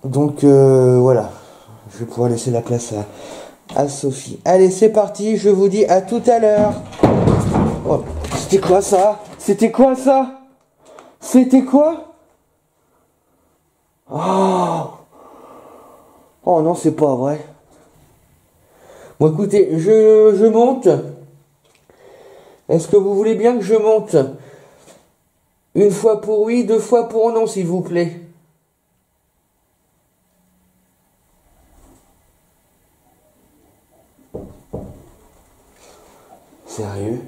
Donc voilà, je vais pouvoir laisser la place à Sophie. Allez, c'est parti, je vous dis à tout à l'heure. Oh, c'était quoi ça? C'était quoi ça? C'était quoi? Oh, oh non, c'est pas vrai. Bon, écoutez, je monte. Est-ce que vous voulez bien que je monte? Une fois pour oui, deux fois pour non, s'il vous plaît. Sérieux?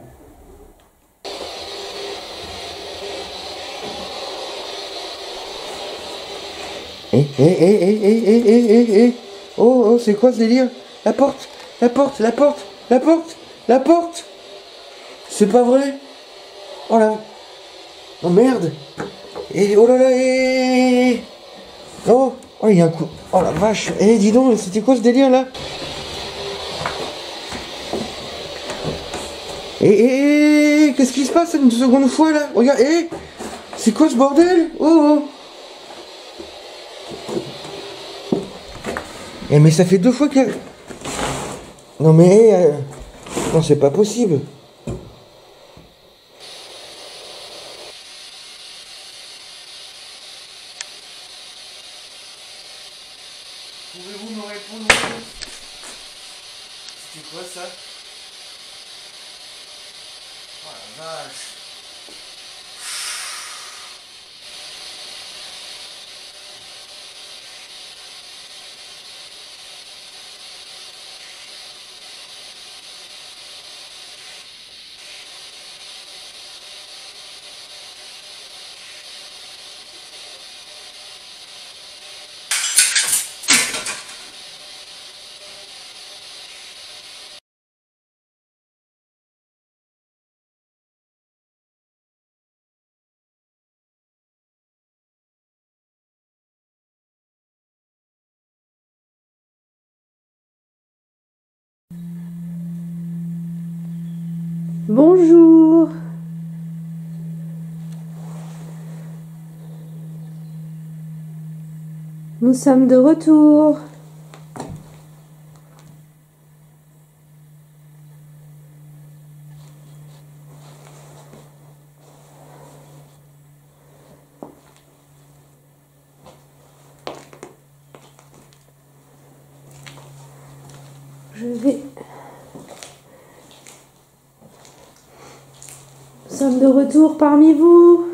Oh, oh, c'est quoi ce délire? La porte, la porte, la porte, la porte, la porte. C'est pas vrai? Oh là. Oh merde. Et oh là là, oh, oh, il y a un coup. Oh la vache. Dis donc, c'était quoi ce délire là? Qu'est-ce qui se passe une seconde fois là? Regarde, c'est quoi ce bordel? Oh, oh. Mais ça fait deux fois qu'elle... Non mais... Non, c'est pas possible. Pouvez-vous me répondre? C'était quoi ça? Oh la vache. Bonjour. Nous sommes de retour. Nous sommes de retour parmi vous.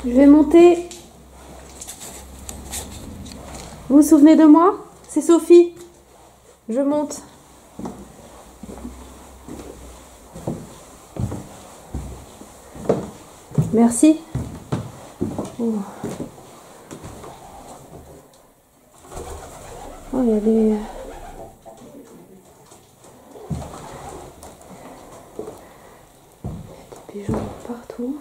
Je vais monter. Vous vous souvenez de moi? C'est Sophie. Je monte. Merci. Oh, oh, il y a des pigeons partout.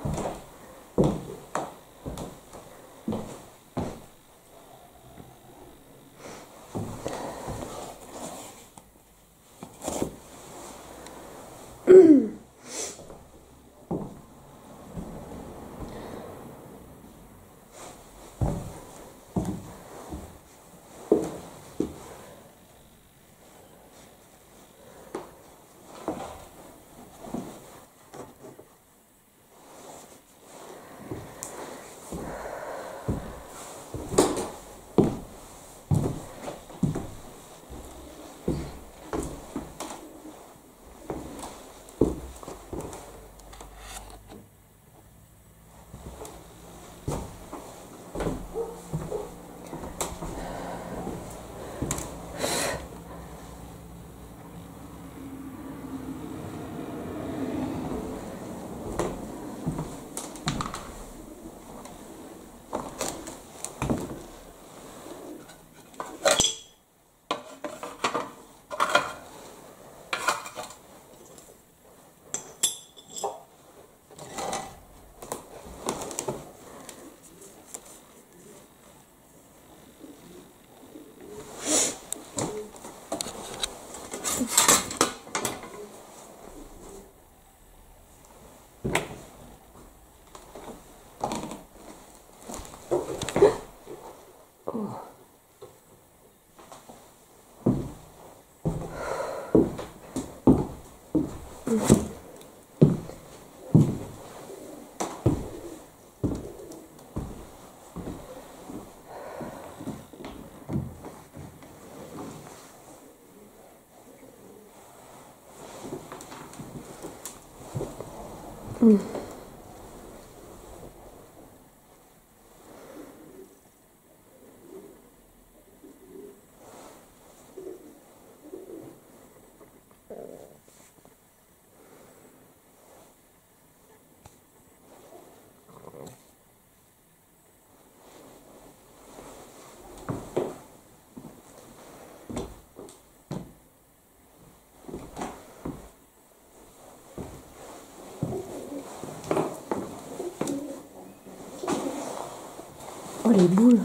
Oh, les boules.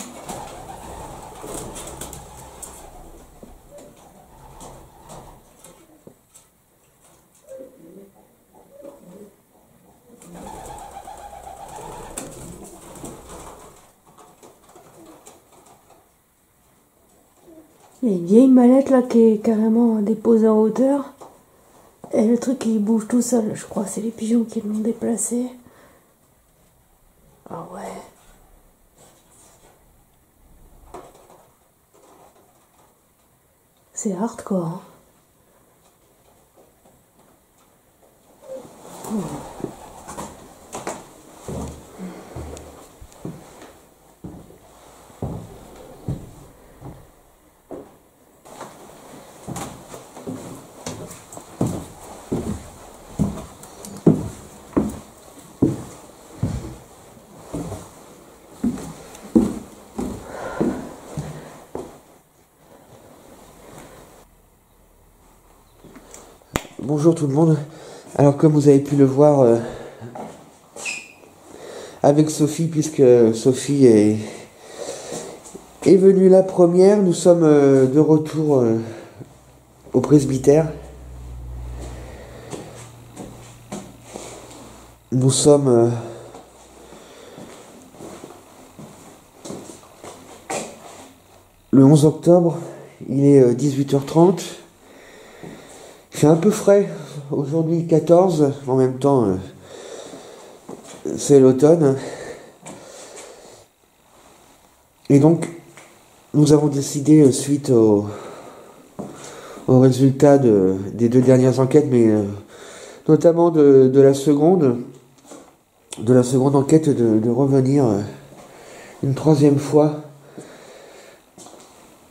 Il y a une vieille mallette là qui est carrément déposée en hauteur. Et le truc il bouge tout seul. Je crois que c'est les pigeons qui l'ont déplacé. Ah ouais. C'est hardcore. Hein. Bonjour tout le monde. Alors comme vous avez pu le voir avec Sophie, puisque Sophie est venue la première, nous sommes de retour au presbytère. Nous sommes le 11 octobre, il est 18h30. Il fait un peu frais, aujourd'hui 14, en même temps c'est l'automne. Et donc nous avons décidé, suite au résultat des 2 dernières enquêtes, mais notamment de la seconde enquête, de revenir une 3e fois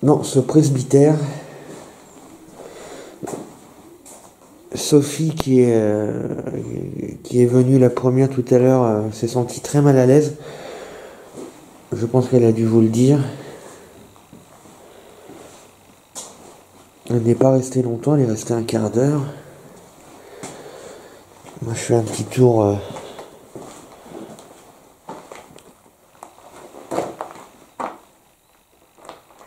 dans ce presbytère. Sophie, qui est venue la première tout à l'heure, s'est sentie très mal à l'aise. Je pense qu'elle a dû vous le dire. Elle n'est pas restée longtemps, elle est restée un quart d'heure. Moi, je fais un petit tour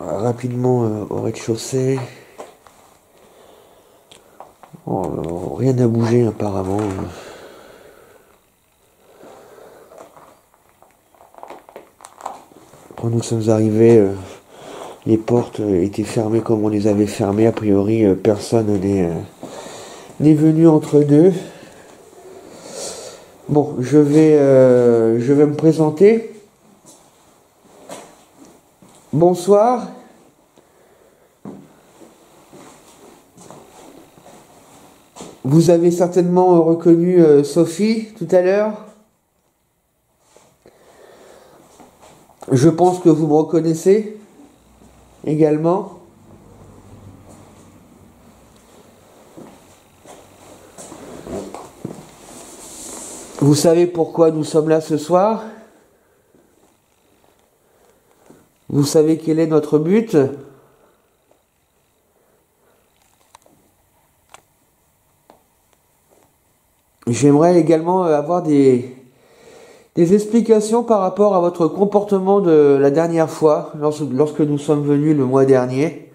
rapidement au rez-de-chaussée. Oh, rien n'a bougé apparemment. Quand nous sommes arrivés, les portes étaient fermées comme on les avait fermées. A priori, personne n'est venu entre deux. Bon, je vais me présenter. Bonsoir. Vous avez certainement reconnu Sophie tout à l'heure. Je pense que vous me reconnaissez également. Vous savez pourquoi nous sommes là ce soir? Vous savez quel est notre but? J'aimerais également avoir des explications par rapport à votre comportement de la dernière fois, lorsque nous sommes venus le mois dernier.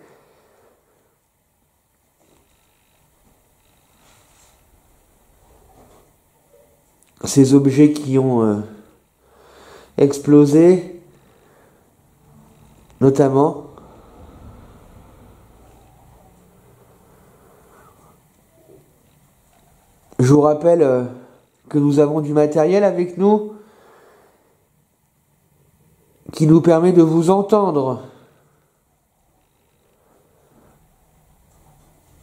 ces objets qui ont explosé, notamment. Je vous rappelle que nous avons du matériel avec nous qui nous permet de vous entendre.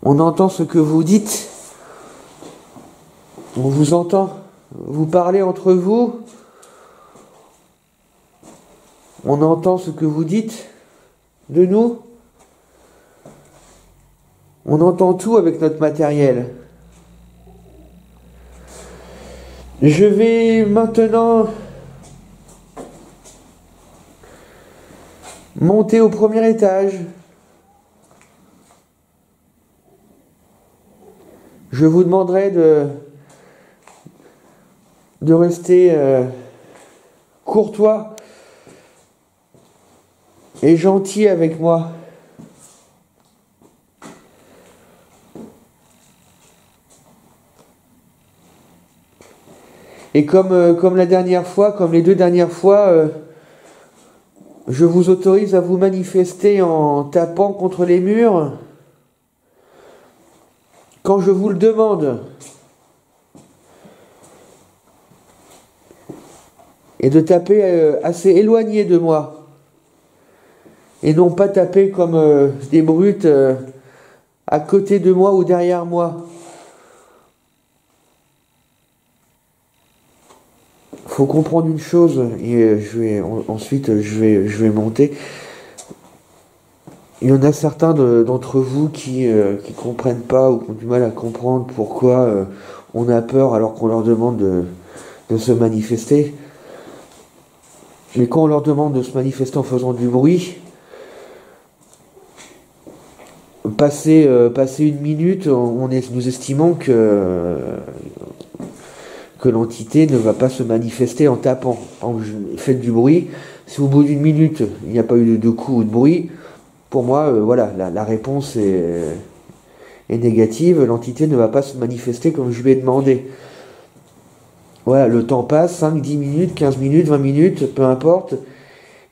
On entend ce que vous dites. On vous entend. Vous parlez entre vous. On entend ce que vous dites de nous. On entend tout avec notre matériel. Je vais maintenant monter au premier étage. Je vous demanderai de rester courtois et gentil avec moi. Et comme la dernière fois, comme les deux dernières fois, je vous autorise à vous manifester en tapant contre les murs quand je vous le demande. Et de taper assez éloigné de moi. Et non pas taper comme des brutes à côté de moi ou derrière moi. Faut comprendre une chose, et ensuite je vais monter. Il y en a certains d'entre vous qui comprennent pas ou qui ont du mal à comprendre pourquoi on a peur alors qu'on leur demande de se manifester. Mais quand on leur demande de se manifester en faisant du bruit, passer une minute, nous estimons que l'entité ne va pas se manifester en tapant. Faites du bruit. Si au bout d'une minute, il n'y a pas eu de coup ou de bruit, pour moi, voilà, la réponse est négative. L'entité ne va pas se manifester comme je lui ai demandé. Voilà, le temps passe, 5, 10 minutes, 15 minutes, 20 minutes, peu importe.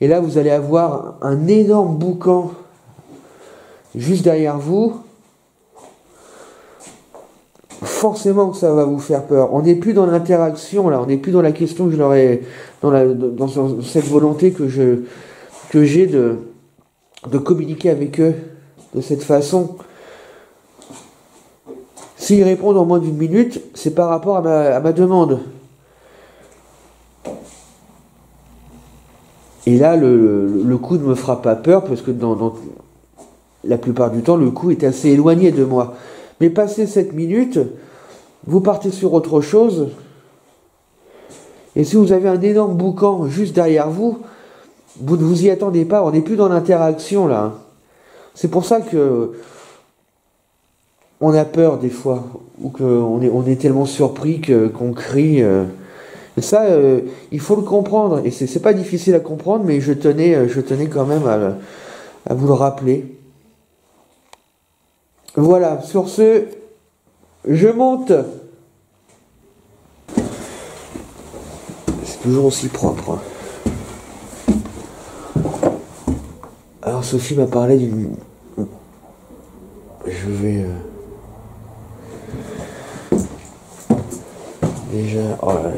Et là, vous allez avoir un énorme boucan juste derrière vous. Forcément que ça va vous faire peur. On n'est plus dans l'interaction là, on n'est plus dans la question que je leur ai, dans cette volonté que j'ai de communiquer avec eux de cette façon. S'ils répondent en moins d'une minute, c'est par rapport à ma demande. Et là, le coup ne me fera pas peur parce que dans la plupart du temps, le coup est assez éloigné de moi. Mais passé 7 minutes, vous partez sur autre chose. Et si vous avez un énorme boucan juste derrière vous, vous ne vous y attendez pas. On n'est plus dans l'interaction là. C'est pour ça que on a peur des fois, ou qu'on est tellement surpris qu'on crie. Et ça, il faut le comprendre. Et c'est pas difficile à comprendre, mais je tenais quand même à vous le rappeler. Voilà, sur ce, je monte. C'est toujours aussi propre. Alors Sophie m'a parlé d'une... Je vais... Déjà... Oh là,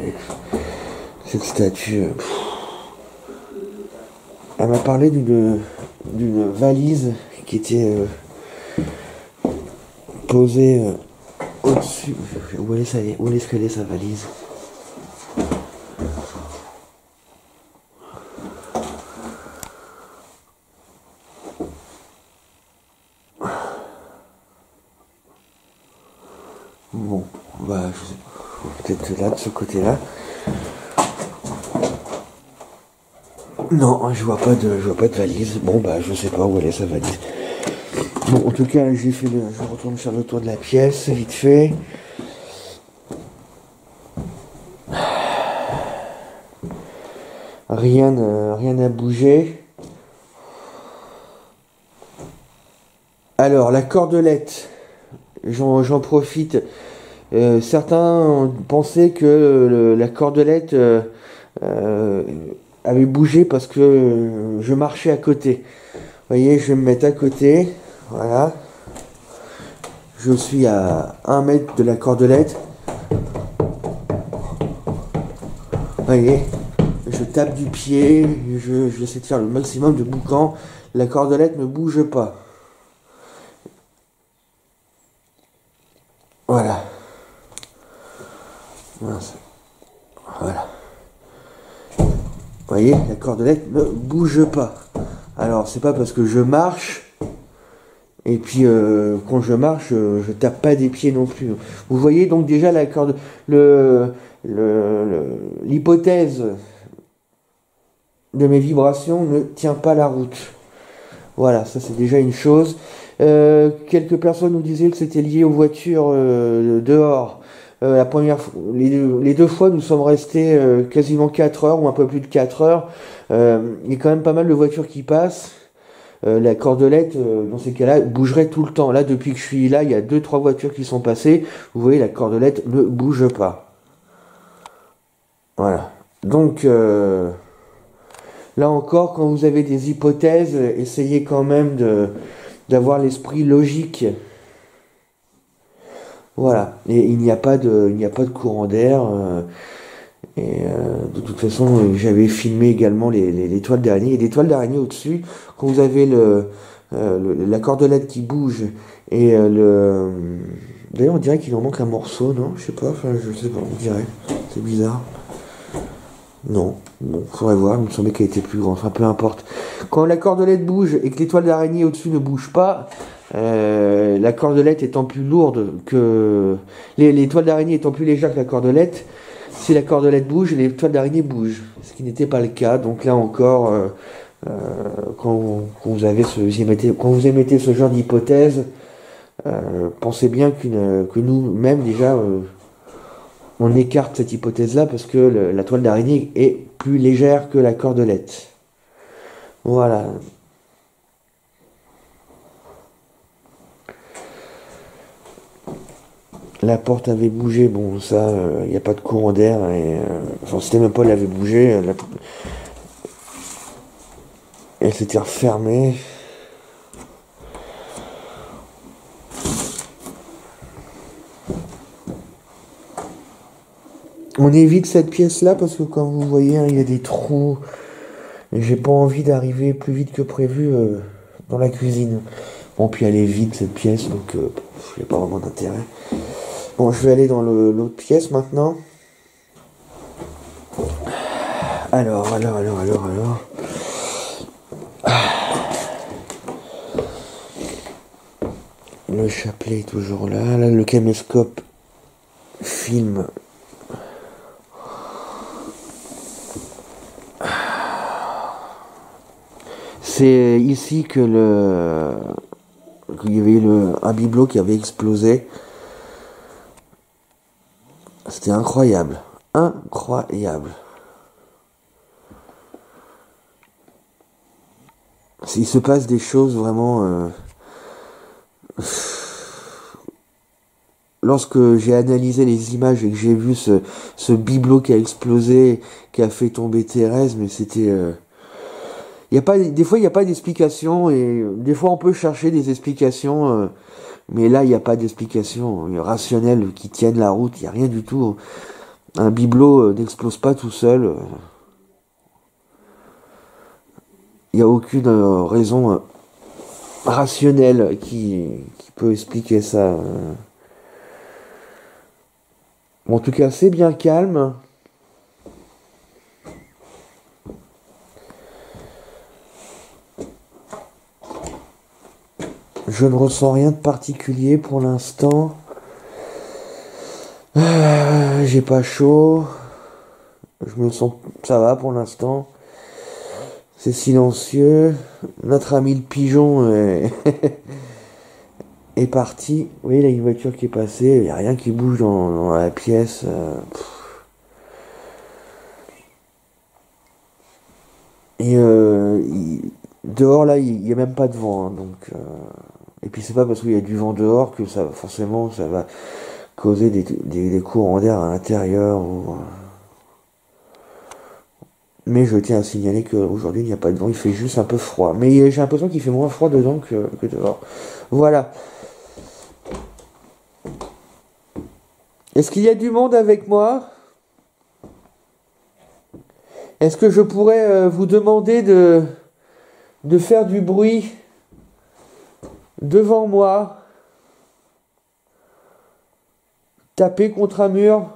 cette statue... Elle m'a parlé d'une valise qui était posée au-dessus. Où est-ce qu'elle est sa valise? Bon, bah je sais pas. Peut-être là, de ce côté-là. Non, je vois pas de valise. Bon bah je sais pas où elle est sa valise. Bon, en tout cas, je retourne faire le tour de la pièce, vite fait. Rien n'a bougé. Alors, la cordelette, j'en profite Certains pensaient que la cordelette euh, avait bougé parce que je marchais à côté. Vous voyez, je vais me mettre à côté. Voilà. Je suis à 1 mètre de la cordelette. Vous voyez, je tape du pied. J'essaie de faire le maximum de boucan. La cordelette ne bouge pas. Voilà. Voilà. Vous voyez, la cordelette ne bouge pas. Alors, c'est pas parce que je marche, et puis quand je marche, je tape pas des pieds non plus. Vous voyez donc déjà la corde, l'hypothèse de mes vibrations ne tient pas la route. Voilà, ça c'est déjà une chose. Quelques personnes nous disaient que c'était lié aux voitures dehors. Les deux fois, nous sommes restés quasiment 4 heures ou un peu plus de 4 heures. Il y a quand même pas mal de voitures qui passent. La cordelette, dans ces cas-là, bougerait tout le temps. Là, depuis que je suis là, il y a 2-3 voitures qui sont passées. Vous voyez, la cordelette ne bouge pas. Voilà. Donc, là encore, quand vous avez des hypothèses, essayez quand même d'avoir l'esprit logique. Voilà. Et il n'y a pas de courant d'air. De toute façon, j'avais filmé également les toiles d'araignée. Et des toiles d'araignée au-dessus, quand vous avez la cordelette qui bouge et D'ailleurs, on dirait qu'il en manque un morceau, non? Je sais pas, enfin, je sais pas, on dirait. C'est bizarre. Non, bon, faudrait voir, il me semblait qu'elle était plus grande, enfin peu importe. Quand la cordelette bouge et que l'étoile d'araignée au-dessus ne bouge pas, la cordelette étant plus lourde que... L'étoile d'araignée étant plus légère que la cordelette, si la cordelette bouge, l'étoile d'araignée bouge. Ce qui n'était pas le cas, donc là encore, quand vous émettez ce genre d'hypothèse, pensez bien que nous-mêmes déjà... on écarte cette hypothèse-là parce que la toile d'araignée est plus légère que la cordelette. Voilà. La porte avait bougé, bon ça, il n'y a pas de courant d'air, et enfin c'était même pas elle avait bougé, elle s'était refermée. On évite cette pièce-là parce que comme vous voyez, hein, il y a des trous. Et j'ai pas envie d'arriver plus vite que prévu dans la cuisine. Bon, puis elle est vide cette pièce, donc il n'y a pas vraiment d'intérêt. Bon, je vais aller dans l'autre pièce maintenant. Alors. Le chapelet est toujours là. Là, le caméscope filme. C'est ici qu'il y avait un bibelot qui avait explosé. C'était incroyable. Incroyable. Il se passe des choses vraiment... Lorsque j'ai analysé les images et que j'ai vu ce bibelot qui a explosé, qui a fait tomber Thérèse, mais c'était... des fois, il n'y a pas d'explication, et des fois, on peut chercher des explications, mais là, il n'y a pas d'explication rationnelle qui tienne la route, il n'y a rien du tout. Un bibelot n'explose pas tout seul. Il n'y a aucune raison rationnelle qui peut expliquer ça. Bon, en tout cas, c'est bien calme. Je ne ressens rien de particulier pour l'instant. J'ai pas chaud. Je me sens... Ça va pour l'instant. C'est silencieux. Notre ami le pigeon est parti. Vous voyez, là, il y a une voiture qui est passée. Il n'y a rien qui bouge dans la pièce. Et dehors, là, il n'y a même pas de vent. Hein, donc, et puis, c'est pas parce qu'il y a du vent dehors que ça, forcément, ça va causer des courants d'air à l'intérieur. Mais je tiens à signaler qu'aujourd'hui il n'y a pas de vent, il fait juste un peu froid. Mais j'ai l'impression qu'il fait moins froid dedans que dehors. Voilà. Est-ce qu'il y a du monde avec moi? Est-ce que je pourrais vous demander de faire du bruit devant moi? Taper contre un mur?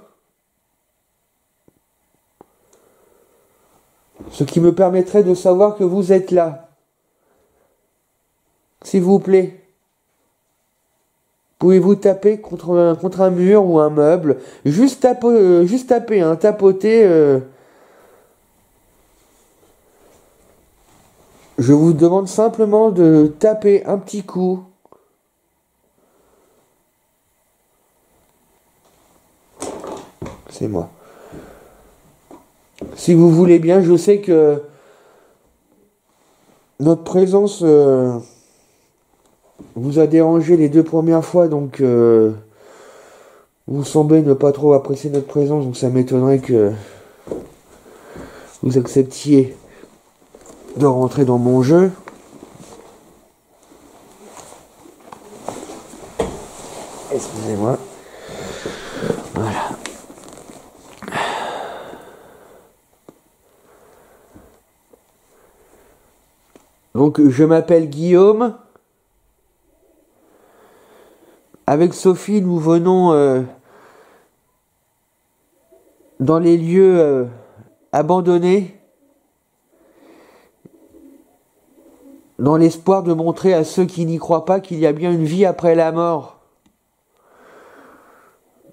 Ce qui me permettrait de savoir que vous êtes là. S'il vous plaît. Pouvez-vous taper contre un mur ou un meuble? Juste taper, hein, tapoter. Je vous demande simplement de taper un petit coup. C'est moi. Si vous voulez bien, je sais que notre présence vous a dérangé les 2 premières fois, donc vous semblez ne pas trop apprécier notre présence, donc ça m'étonnerait que vous acceptiez de rentrer dans mon jeu. Excusez-moi. Voilà. Donc je m'appelle Guillaume. Avec Sophie, nous venons dans les lieux abandonnés, dans l'espoir de montrer à ceux qui n'y croient pas qu'il y a bien une vie après la mort.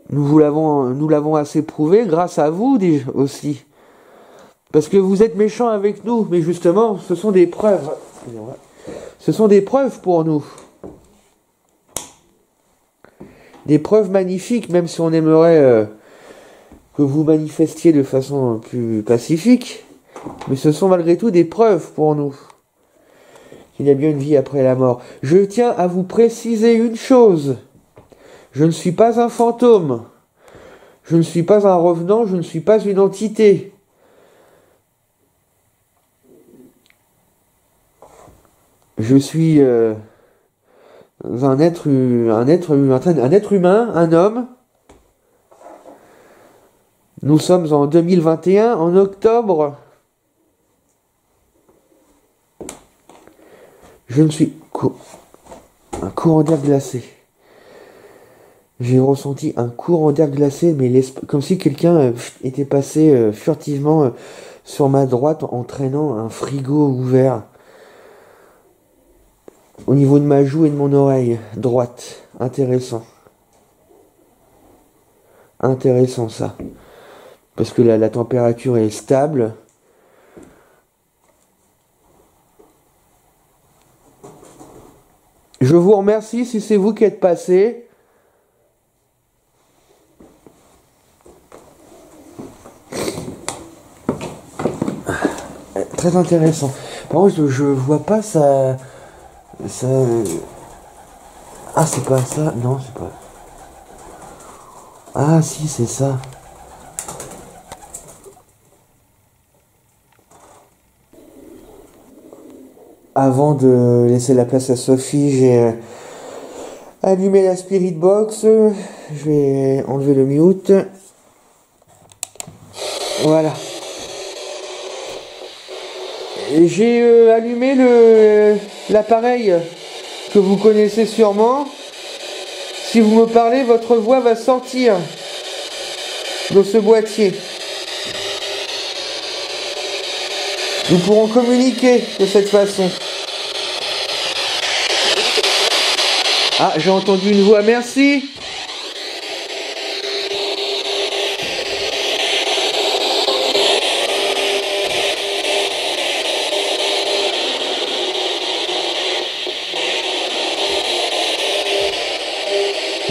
Nous l'avons assez prouvé grâce à vous aussi. Parce que vous êtes méchants avec nous, mais justement, ce sont des preuves. Ce sont des preuves pour nous. Des preuves magnifiques, même si on aimerait que vous manifestiez de façon plus pacifique. Mais ce sont malgré tout des preuves pour nous. Qu'il y a bien une vie après la mort. Je tiens à vous préciser une chose. Je ne suis pas un fantôme. Je ne suis pas un revenant, je ne suis pas une entité. Je suis un être humain, un homme. Nous sommes en 2021, en octobre. Je ne suis un courant d'air glacé. J'ai ressenti un courant d'air glacé, mais comme si quelqu'un était passé furtivement sur ma droite en traînant un frigo ouvert au niveau de ma joue et de mon oreille droite. Intéressant. Intéressant ça. Parce que la température est stable. Je vous remercie si c'est vous qui êtes passé. Très intéressant. Par contre, je vois pas ça. Ah, c'est pas ça. Non, c'est pas. Ah, si, c'est ça. Avant de laisser la place à Sophie, j'ai allumé la Spirit Box. Je vais enlever le mute. Voilà. J'ai allumé l'appareil que vous connaissez sûrement. Si vous me parlez, votre voix va sortir de ce boîtier. Nous pourrons communiquer de cette façon. Ah, j'ai entendu une voix, merci.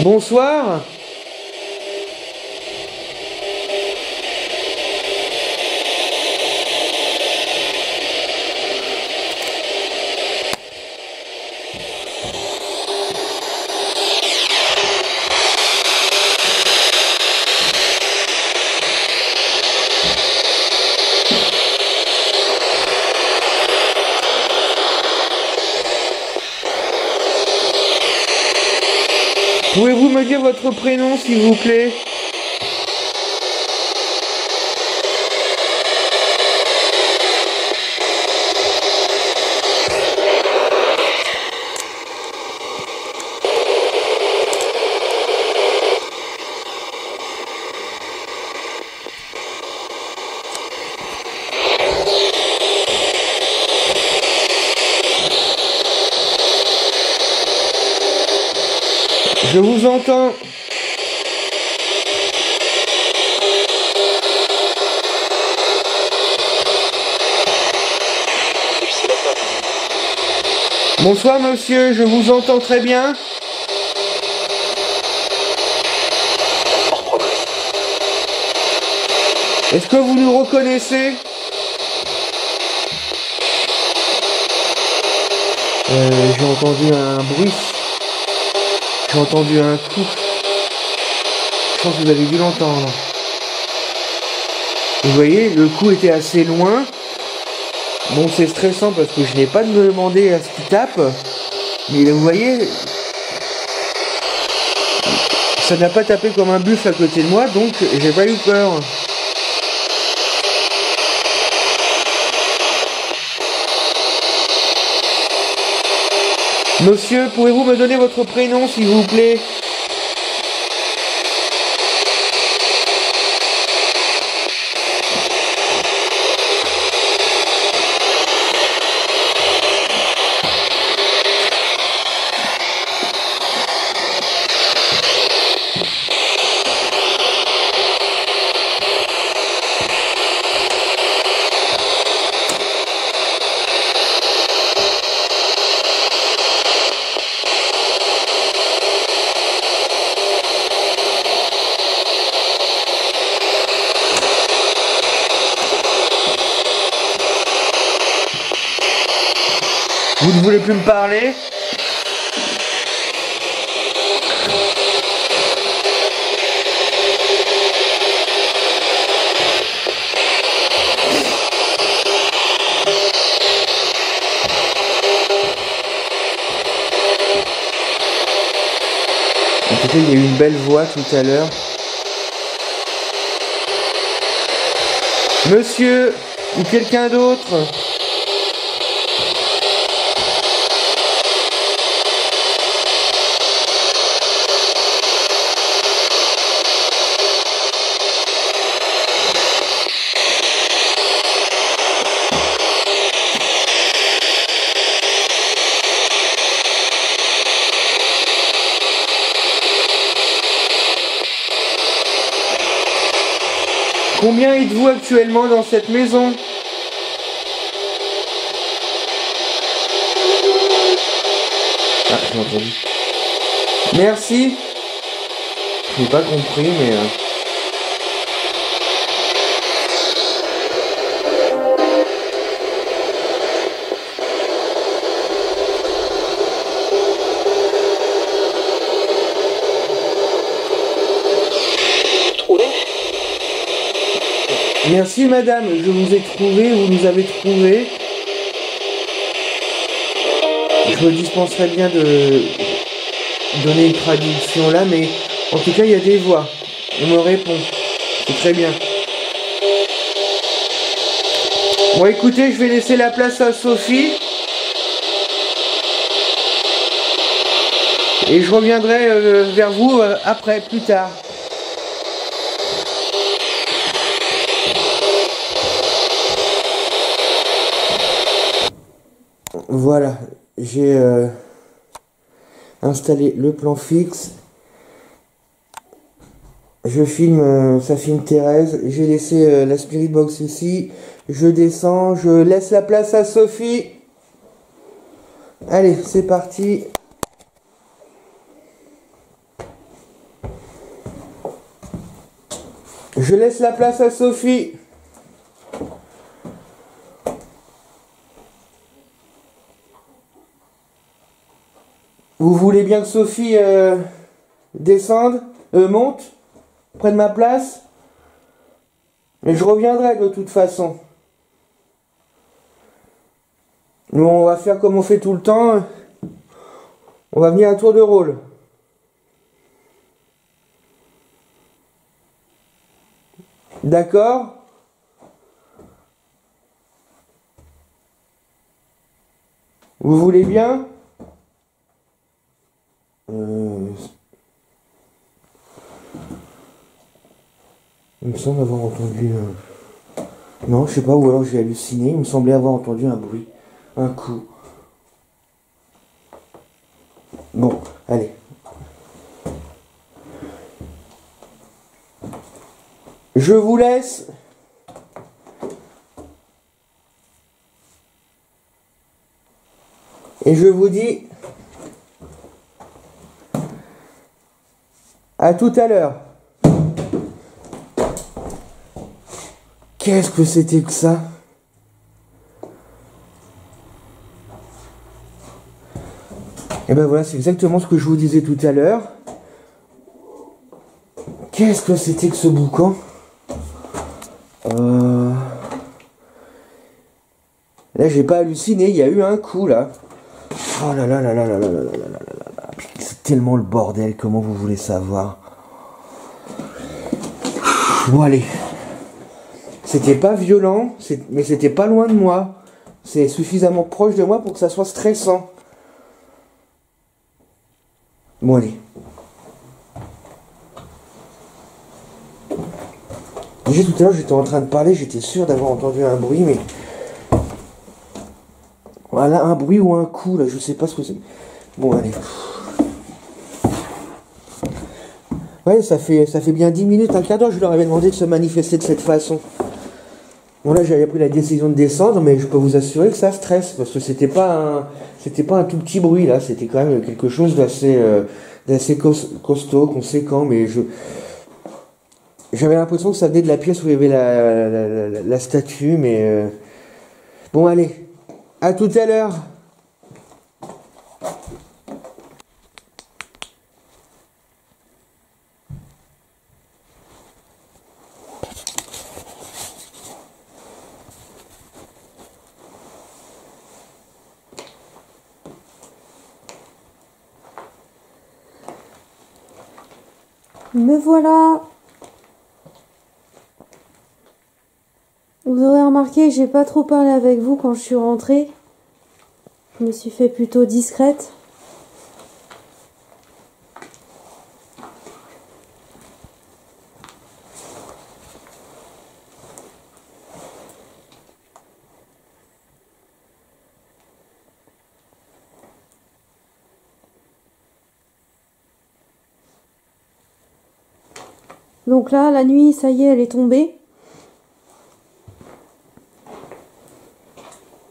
Bonsoir. Pouvez-vous me dire votre prénom, s'il vous plaît? Je vous entends. Bonsoir monsieur, je vous entends très bien. Est-ce que vous nous reconnaissez? J'ai entendu un bruit. J'ai entendu un coup. Je pense que vous avez dû l'entendre. Vous voyez, le coup était assez loin. Bon, c'est stressant parce que je n'ai pas de me demander à ce qu'il tape. Mais vous voyez, ça n'a pas tapé comme un buffle à côté de moi, donc j'ai pas eu peur. Monsieur, pouvez-vous me donner votre prénom, s'il vous plaît? Vous ne voulez plus me parler? En tout cas, il y a eu une belle voix tout à l'heure. Monsieur, ou quelqu'un d'autre? Combien êtes-vous actuellement dans cette maison? Ah, j'ai entendu. Merci. Je n'ai pas compris, mais... Merci madame, je vous ai trouvé, vous nous avez trouvé. Je me dispenserais bien de donner une traduction là, mais en tout cas il y a des voix. On me répond. C'est très bien. Bon écoutez, je vais laisser la place à Sophie. Et je reviendrai vers vous après, plus tard. Voilà, j'ai installé le plan fixe. Je filme, ça filme Thérèse. J'ai laissé la Spirit Box ici. Je descends, je laisse la place à Sophie. Allez, c'est parti. Je laisse la place à Sophie. Vous voulez bien que Sophie descende, monte, prenne ma place? Mais je reviendrai de toute façon. Nous, on va faire comme on fait tout le temps. On va venir à tour de rôle. D'accord? Vous voulez bien? Il me semble avoir entendu... Non, je sais pas, ou alors j'ai halluciné. Il me semblait avoir entendu un bruit. Un coup. Bon, allez. Je vous laisse. Et je vous dis à tout à l'heure. Qu'est-ce que c'était que ça? Et ben voilà, c'est exactement ce que je vous disais tout à l'heure. Qu'est-ce que c'était que ce boucan? Là, j'ai pas halluciné, il y a eu un coup là. Oh là là là là là là là là là là là là. C'est tellement le bordel, comment vous voulez savoir? Bon allez. C'était pas violent, mais c'était pas loin de moi. C'est suffisamment proche de moi pour que ça soit stressant. Bon allez. Déjà tout à l'heure j'étais en train de parler, j'étais sûr d'avoir entendu un bruit, mais... Voilà, un bruit ou un coup, là, je sais pas ce que c'est. Bon allez. Ouais, ça fait bien 10 minutes, un quart d'heure, je leur avais demandé de se manifester de cette façon. Bon là j'avais pris la décision de descendre, mais je peux vous assurer que ça stresse, parce que c'était pas un tout petit bruit là, c'était quand même quelque chose d'assez costaud, conséquent, mais j'avais l'impression que ça venait de la pièce où il y avait la statue, mais bon allez, à tout à l'heure. Me voilà. Vous aurez remarqué que j'ai pas trop parlé avec vous quand je suis rentrée. Je me suis fait plutôt discrète. Donc là, la nuit, ça y est, elle est tombée.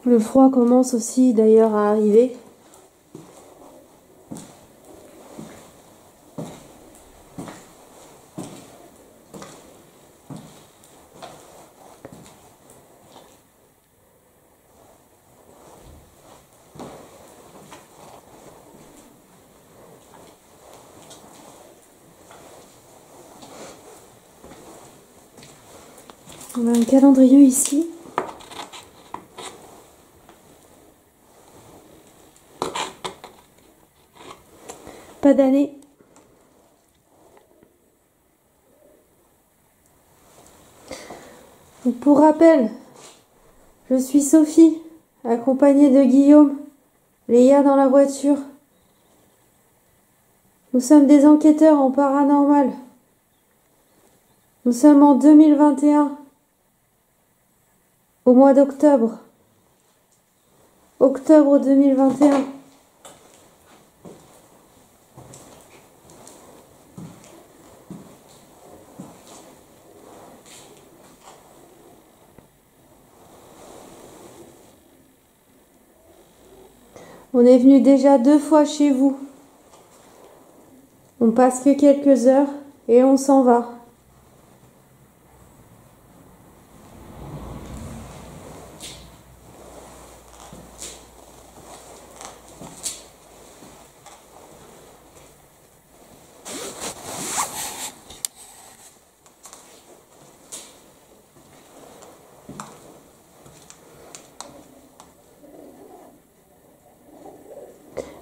Le froid commence aussi d'ailleurs à arriver. On a un calendrier ici. Pas d'année. Donc pour rappel, je suis Sophie, accompagnée de Guillaume, Léa dans la voiture. Nous sommes des enquêteurs en paranormal. Nous sommes en 2021, au mois d'octobre. Octobre 2021. On est venu déjà 2 fois chez vous. On passe que quelques heures et on s'en va.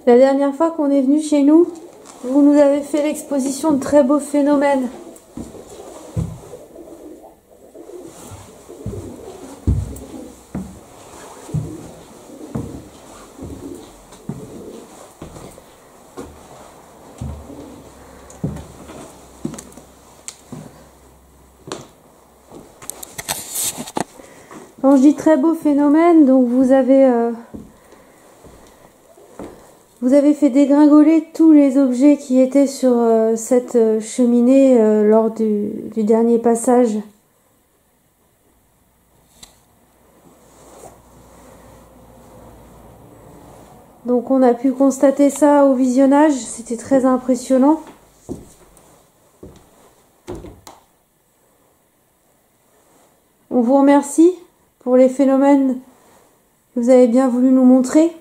La dernière fois qu'on est venu chez nous, vous nous avez fait l'exposition de très beaux phénomènes. Quand je dis très beau phénomène, donc vous avez fait dégringoler tous les objets qui étaient sur cette cheminée lors du dernier passage. Donc on a pu constater ça au visionnage, c'était très impressionnant. On vous remercie pour les phénomènes que vous avez bien voulu nous montrer.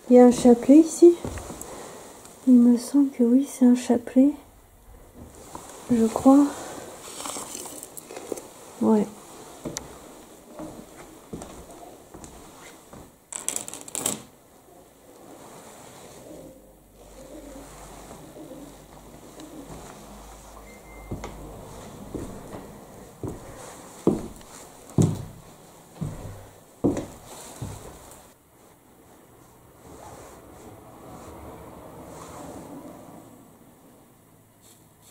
Il y a un chapelet ici. Il me semble que oui, c'est un chapelet. Je crois. Ouais.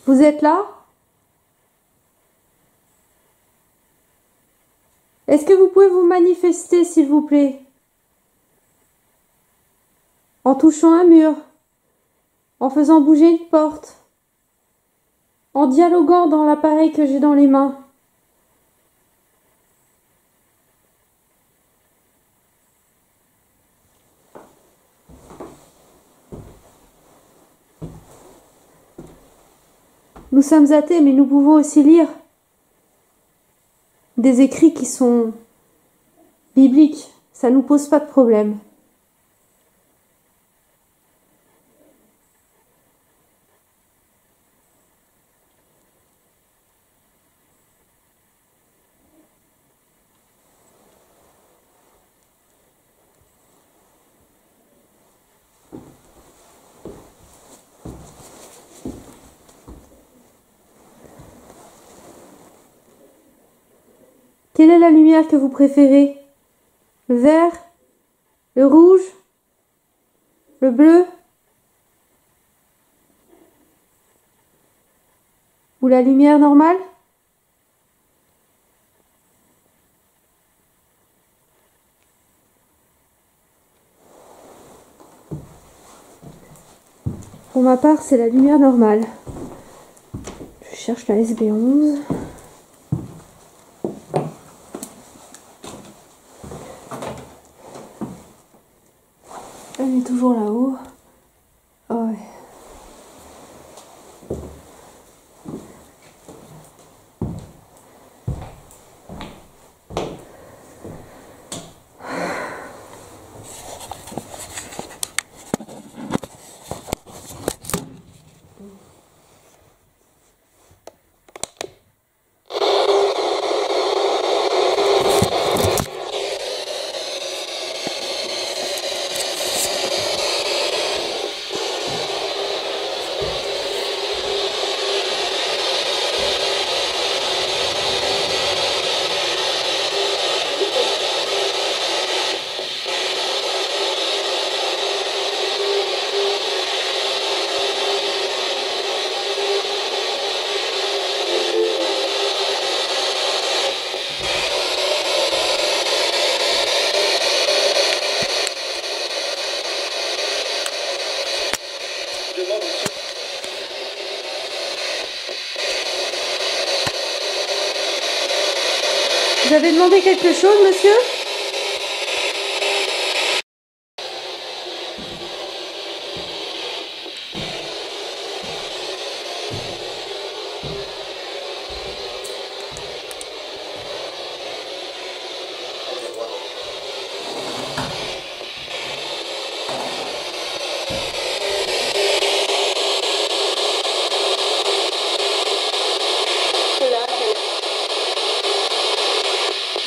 Vous êtes là? Est-ce que vous pouvez vous manifester, s'il vous plaît? En touchant un mur, en faisant bouger une porte, en dialoguant dans l'appareil que j'ai dans les mains. Nous sommes athées, mais nous pouvons aussi lire des écrits qui sont bibliques. Ça ne nous pose pas de problème. Quelle est la lumière que vous préférez? Le vert? Le rouge? Le bleu? Ou la lumière normale? Pour ma part, c'est la lumière normale. Je cherche la SB11. Elle est toujours là-haut. Oh ouais. Vous avez demandé quelque chose, monsieur?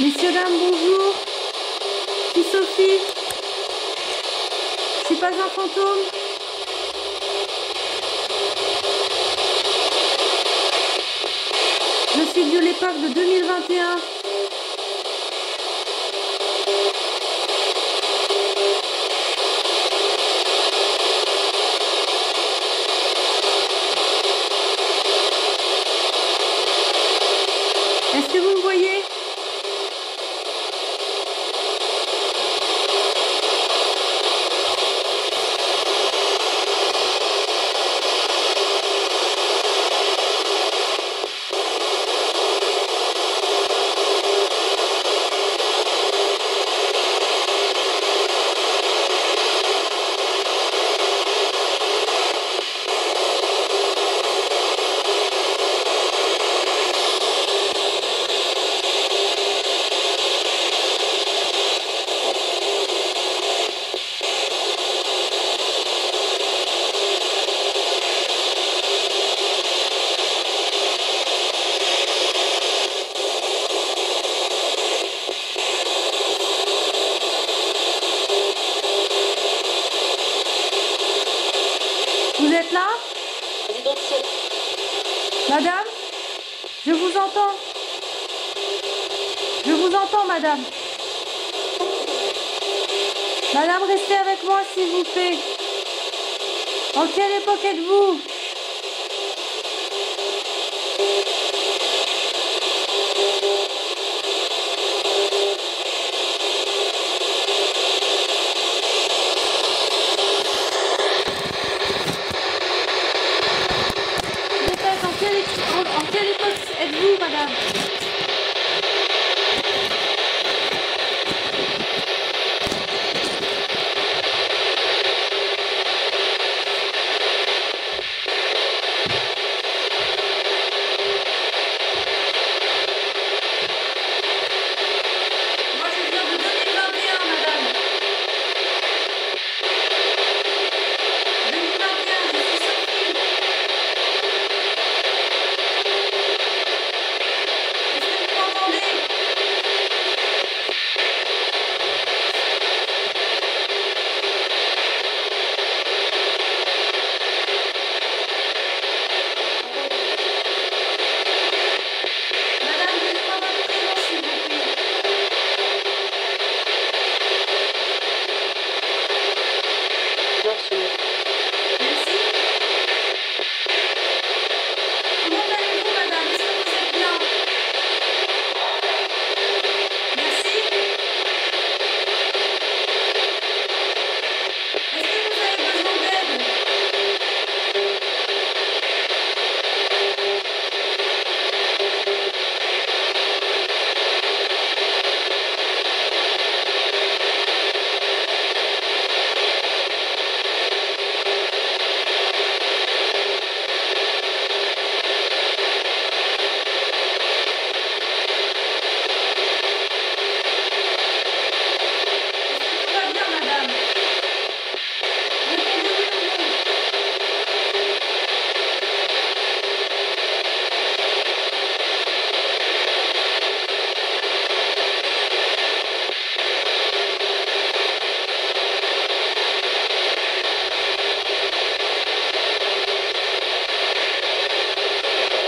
Messieurs, dames, bonjour. suis Sophie. Je suis pas un fantôme. Je suis Violet Park de 2021. Est-ce que vous me voyez? Vous êtes là? Madame? Je vous entends. Je vous entends, madame. Madame, restez avec moi, s'il vous plaît. En quelle époque êtes-vous? Répète, en quelle époque êtes-vous, madame? Moi, je viens de 2021, madame. 2021, je suis Sophie. Est-ce que vous m'entendez? Madame, donnez-moi votre prénom, s'il vous plaît. Merci. Comment allez-vous, madame? Est-ce que vous êtes bien? Merci. Est-ce que vous avez besoin d'aide? Tout va bien, madame? Répondez oui ou non.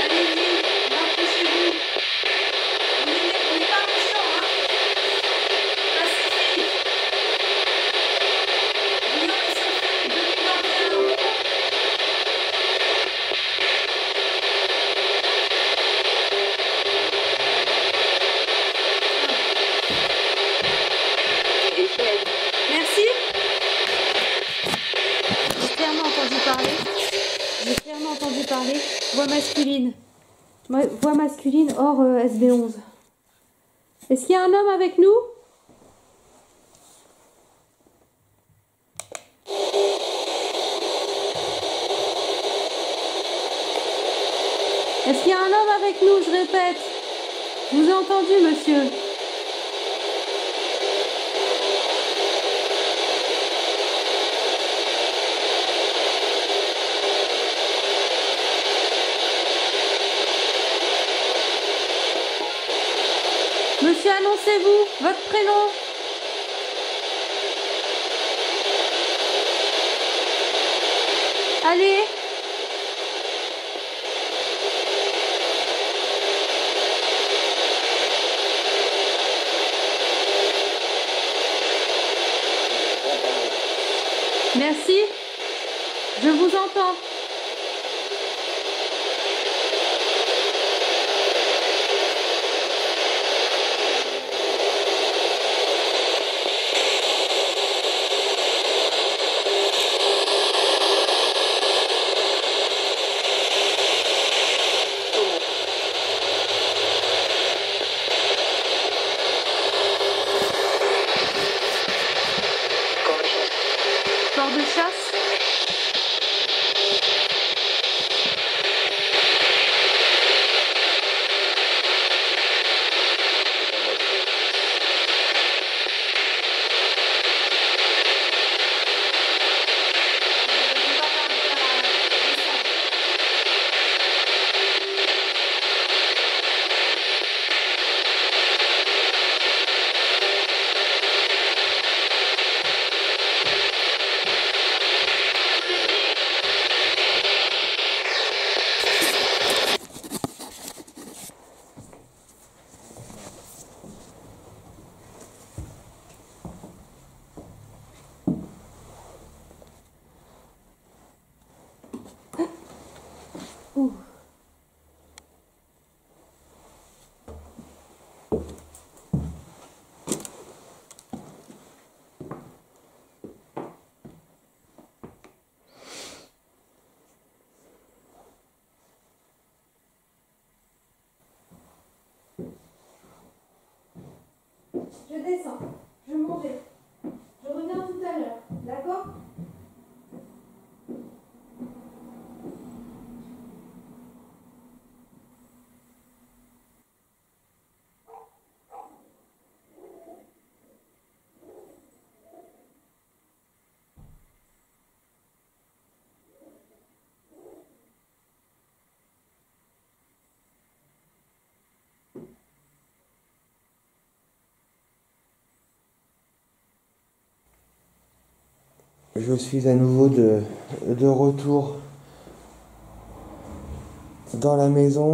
Allez-y, rentrez chez vous. On n'est pas méchants, hein? Pacifique. Lyon et Sophie, 2021. Merci. J'ai clairement entendu parler. J'ai clairement entendu parler. Voix masculine. Voix masculine hors SB11. Est-ce qu'il y a un homme avec nous? Est-ce qu'il y a un homme avec nous? Je répète. Je vous ai entendu, monsieur. Monsieur, annoncez-vous votre prénom. Allez. Merci. Je vous entends. Corps de chasse. Ouh. Je descends, je m'en vais. Je reviens tout à l'heure, d'accord? Je suis à nouveau de retour dans la maison.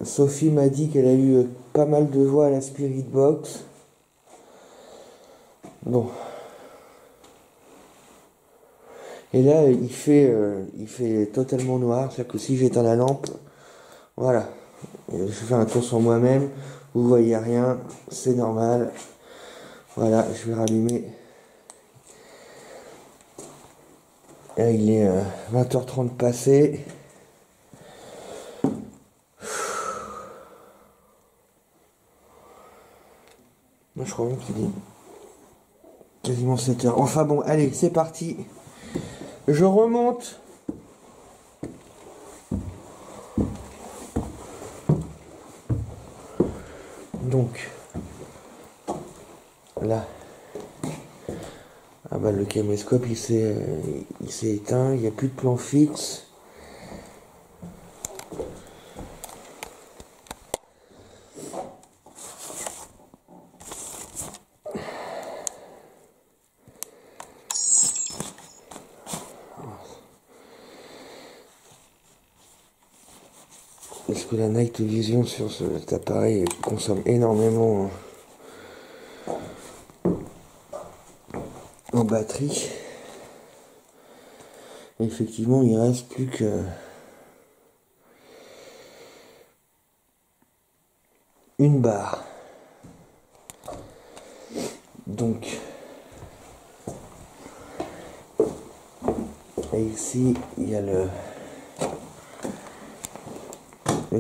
Sophie m'a dit qu'elle a eu pas mal de voix à la Spirit Box. Bon. Et là, il fait totalement noir. C'est-à-dire que si j'éteins la lampe, voilà. Je fais un tour sur moi-même. Vous voyez rien. C'est normal. Voilà, je vais rallumer. Là, il est 20h30 passé. Moi, je crois même qu'il est quasiment 7h. Enfin bon, allez, c'est parti. Je remonte. Donc, là. Ah bah le caméscope il s'est éteint, il n'y a plus de plan fixe. Parce que la Night Vision sur cet appareil consomme énormément en batterie. Effectivement, il reste plus que une barre. Donc, et ici, il y a le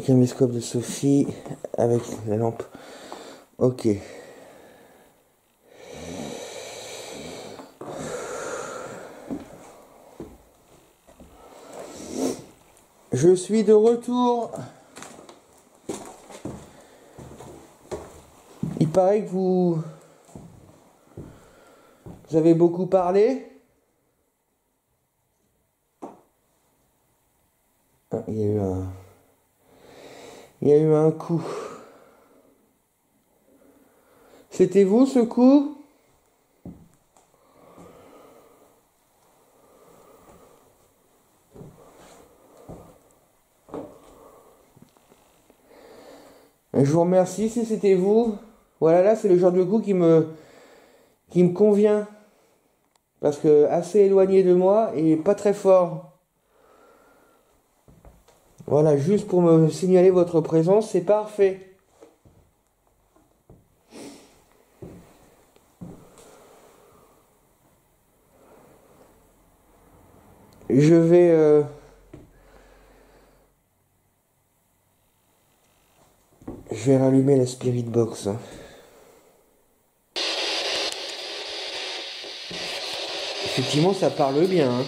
caméscope de Sophie avec la lampe. Ok. Je suis de retour. Il paraît que vous avez beaucoup parlé. Ah, il y a eu un coup. C'était vous ce coup? Je vous remercie si c'était vous. Voilà, là c'est le genre de coup qui me convient. Parce que assez éloigné de moi et pas très fort. Voilà, juste pour me signaler votre présence, c'est parfait. Je vais rallumer la Spirit Box. Effectivement, ça parle bien. Hein.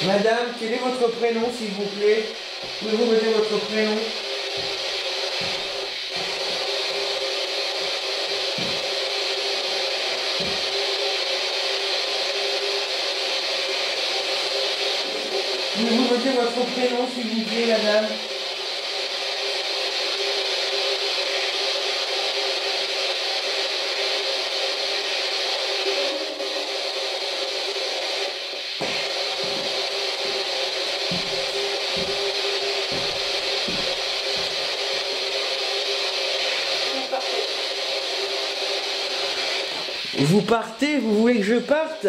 Madame, quel est votre prénom, s'il vous plaît? Pouvez-vous me dire votre prénom? Pouvez-vous me dire votre prénom, s'il vous plaît, madame? Vous partez? Vous voulez que je parte?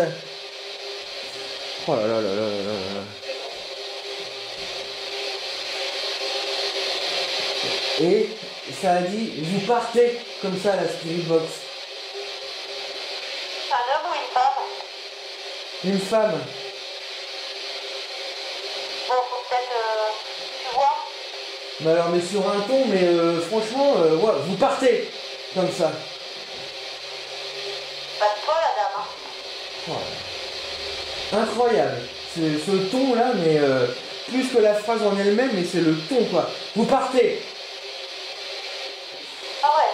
Oh là là là là là là. Et ça a dit, vous partez comme ça, la Spirit Box. Un homme ou une femme? Une femme. Bon, faut peut-être, tu vois? Mais alors, mais sur un ton, mais franchement, ouais, vous partez comme ça. Pas de toi, la dame. Hein. Oh là. Incroyable. Ce ton là, mais plus que la phrase en elle-même, mais c'est le ton quoi. Vous partez. Ah ouais.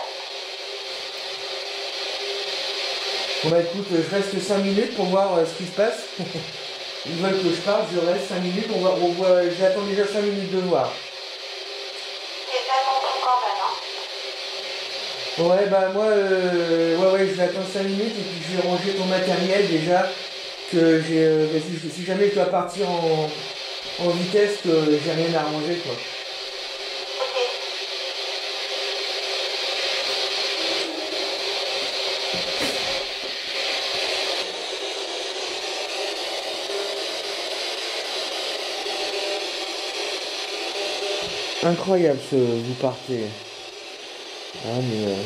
Bon bah écoute, je reste 5 minutes pour voir ce qui se passe. Ils veulent que je parte, je reste 5 minutes, on voit, j'attends déjà 5 minutes de voir. Et attention quand même, hein. Ouais bah moi, ouais, je vais attendre 5 minutes et puis je vais ranger ton matériel déjà. Que j'ai, si jamais je dois partir en vitesse, que j'ai rien à ranger quoi. Ok. Incroyable ce vous partez. Ah mais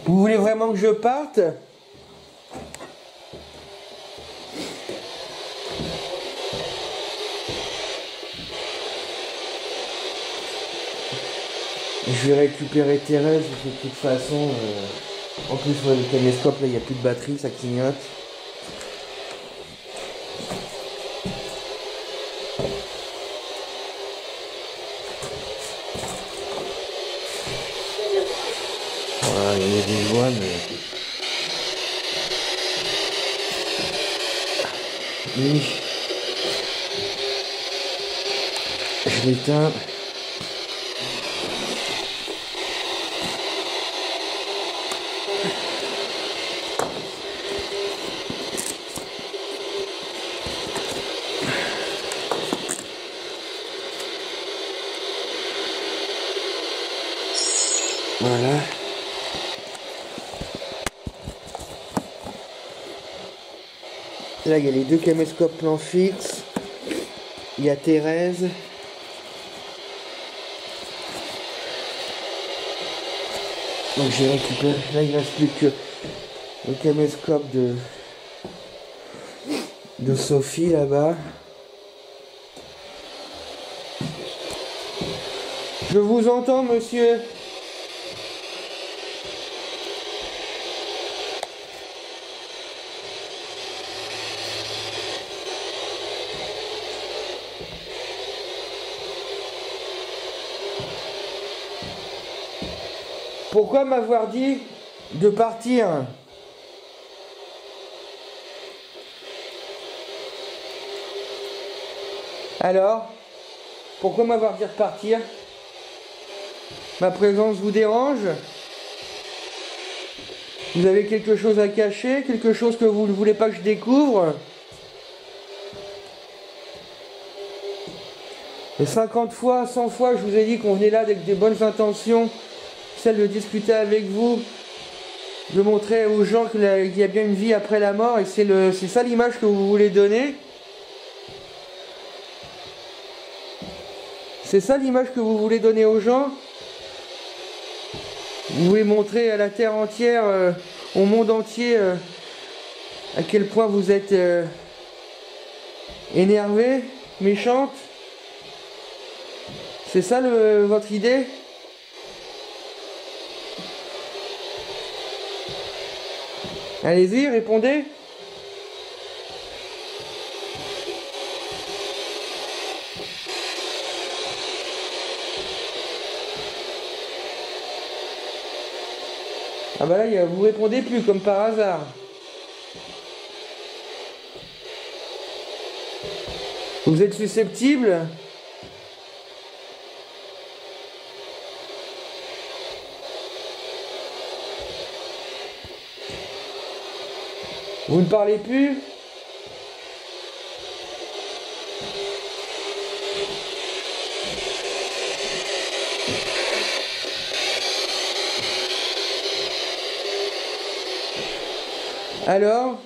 vous voulez vraiment que je parte? Je vais récupérer Thérèse, de toute façon. En plus, ouais, le caméscope, là, il n'y a plus de batterie, ça clignote. Voilà, il y a des joies, mais... Oui. Je l'éteins. Voilà. Là, il y a les deux caméscopes plan fixe. Il y a Thérèse. Donc j'ai récupéré. Là, il ne reste plus que le caméscope de Sophie là-bas. Je vous entends, monsieur. Pourquoi m'avoir dit de partir? Alors? Pourquoi m'avoir dit de partir? Ma présence vous dérange? Vous avez quelque chose à cacher? Quelque chose que vous ne voulez pas que je découvre? Et 50 fois, 100 fois, je vous ai dit qu'on venait là avec des bonnes intentions, celle de discuter avec vous, de montrer aux gens qu'il y a bien une vie après la mort, et c'est ça l'image que vous voulez donner? C'est ça l'image que vous voulez donner aux gens? Vous voulez montrer à la terre entière, au monde entier, à quel point vous êtes énervé, méchante? C'est ça votre idée? Allez-y, répondez. Ah bah là, vous répondez plus comme par hasard. Vous êtes susceptible? Vous ne parlez plus? Alors?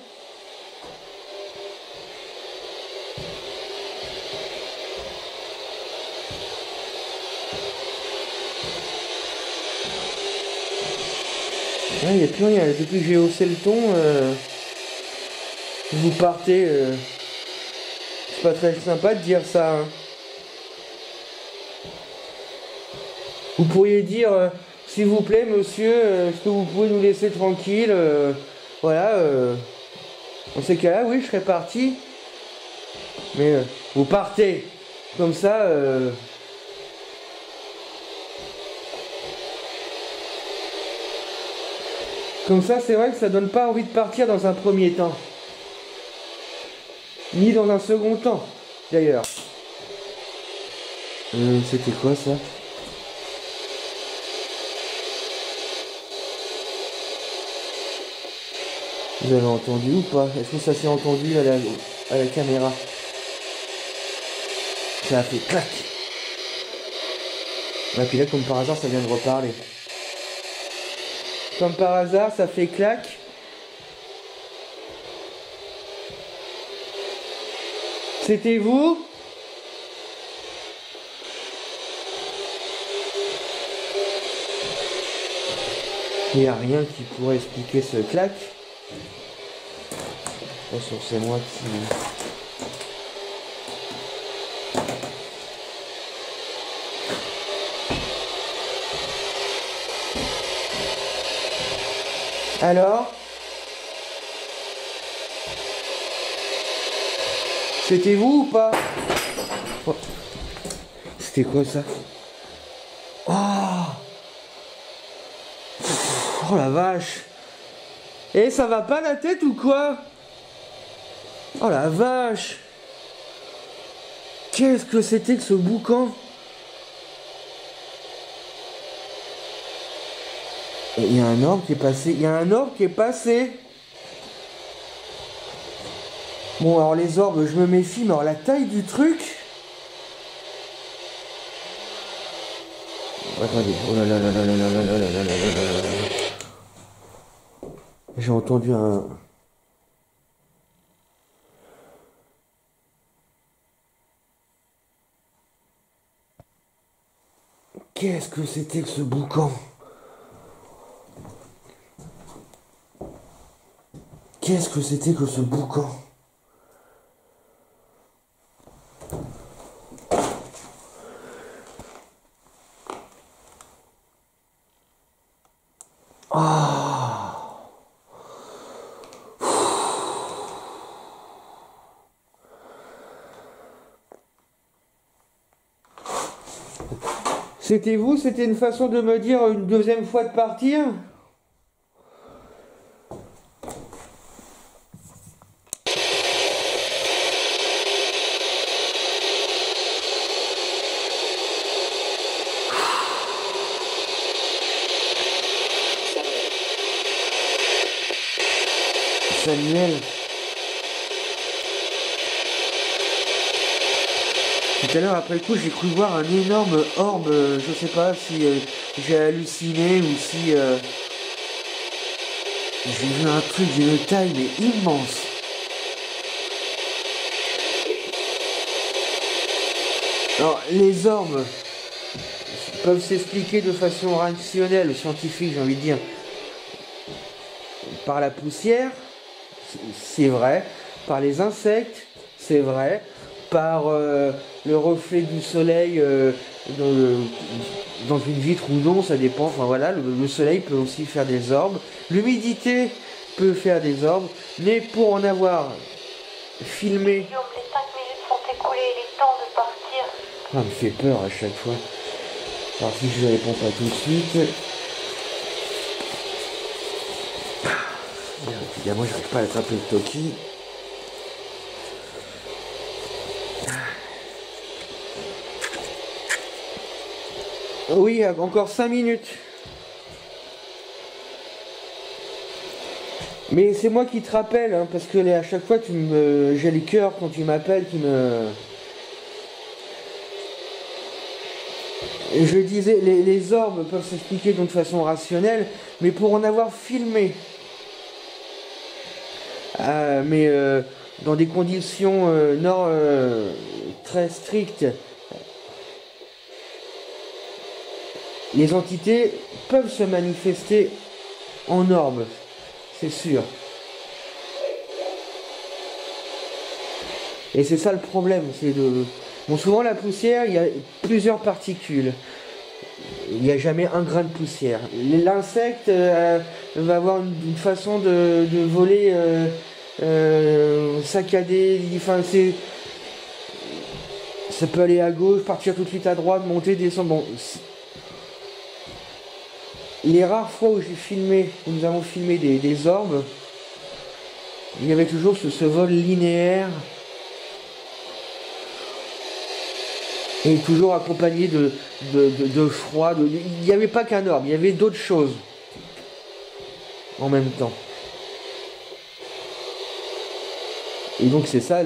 Il n'y a plus rien. Depuis que j'ai haussé le ton, vous partez. C'est pas très sympa de dire ça. Hein. Vous pourriez dire, s'il vous plaît, monsieur, est-ce que vous pouvez nous laisser tranquille? Voilà. Dans ces cas-là, oui, je serais parti. Mais vous partez. Comme ça. Comme ça, c'est vrai que ça donne pas envie de partir dans un premier temps. Ni dans un second temps, d'ailleurs. C'était quoi ça? Vous avez entendu ou pas? Est-ce que ça s'est entendu à la caméra? Ça a fait clac. Et puis là, comme par hasard, ça vient de reparler. Comme par hasard, ça fait clac. C'était vous? Il n'y a rien qui pourrait expliquer ce clac. Attention, c'est moi qui... Alors? C'était vous ou pas? Oh. C'était quoi ça? Oh! Oh la vache! Et ça va pas la tête ou quoi? Oh la vache! Qu'est-ce que c'était que ce boucan? Il y a un orbe qui est passé. Il y a un orbe qui est passé. Bon, alors les orbes, je me méfie, mais alors la taille du truc. Attendez. Oh là là là là là là là là là là là là là. J'ai entendu un. Qu'est-ce que c'était que ce boucan? Qu'est-ce que c'était que ce boucan? Ah! C'était vous? C'était une façon de me dire une deuxième fois de partir? Samuel. Tout à l'heure, après le coup, j'ai cru voir un énorme orbe. Je sais pas si j'ai halluciné ou si j'ai vu un truc d'une taille mais immense. Alors, les orbes peuvent s'expliquer de façon rationnelle, scientifique, j'ai envie de dire, par la poussière. C'est vrai, par les insectes, c'est vrai, par le reflet du soleil dans une vitre ou non, ça dépend, enfin voilà, le soleil peut aussi faire des orbes, l'humidité peut faire des orbes, mais pour en avoir filmé... Guillaume, les 5 minutes sont écoulées, il est temps de partir. Ça me fait peur à chaque fois. Alors si je ne réponds pas tout de suite... Évidemment, j'arrive pas à attraper le Toki. Oui, encore 5 minutes. Mais c'est moi qui te rappelle, hein, parce que à chaque fois, j'ai les cœurs quand tu m'appelles qui me... Et je disais, les orbes peuvent s'expliquer d'une façon rationnelle, mais pour en avoir filmé... mais dans des conditions très strictes, les entités peuvent se manifester en orbes, c'est sûr. Et c'est ça le problème, c'est de... Bon, souvent la poussière, il y a plusieurs particules. Il n'y a jamais un grain de poussière. L'insecte va avoir une façon de voler... saccader, enfin ça peut aller à gauche, partir tout de suite à droite, monter, descendre. Bon, les rares fois où nous avons filmé des orbes, il y avait toujours ce vol linéaire et toujours accompagné de froid. Il n'y avait pas qu'un orbe, il y avait d'autres choses en même temps. Et donc c'est ça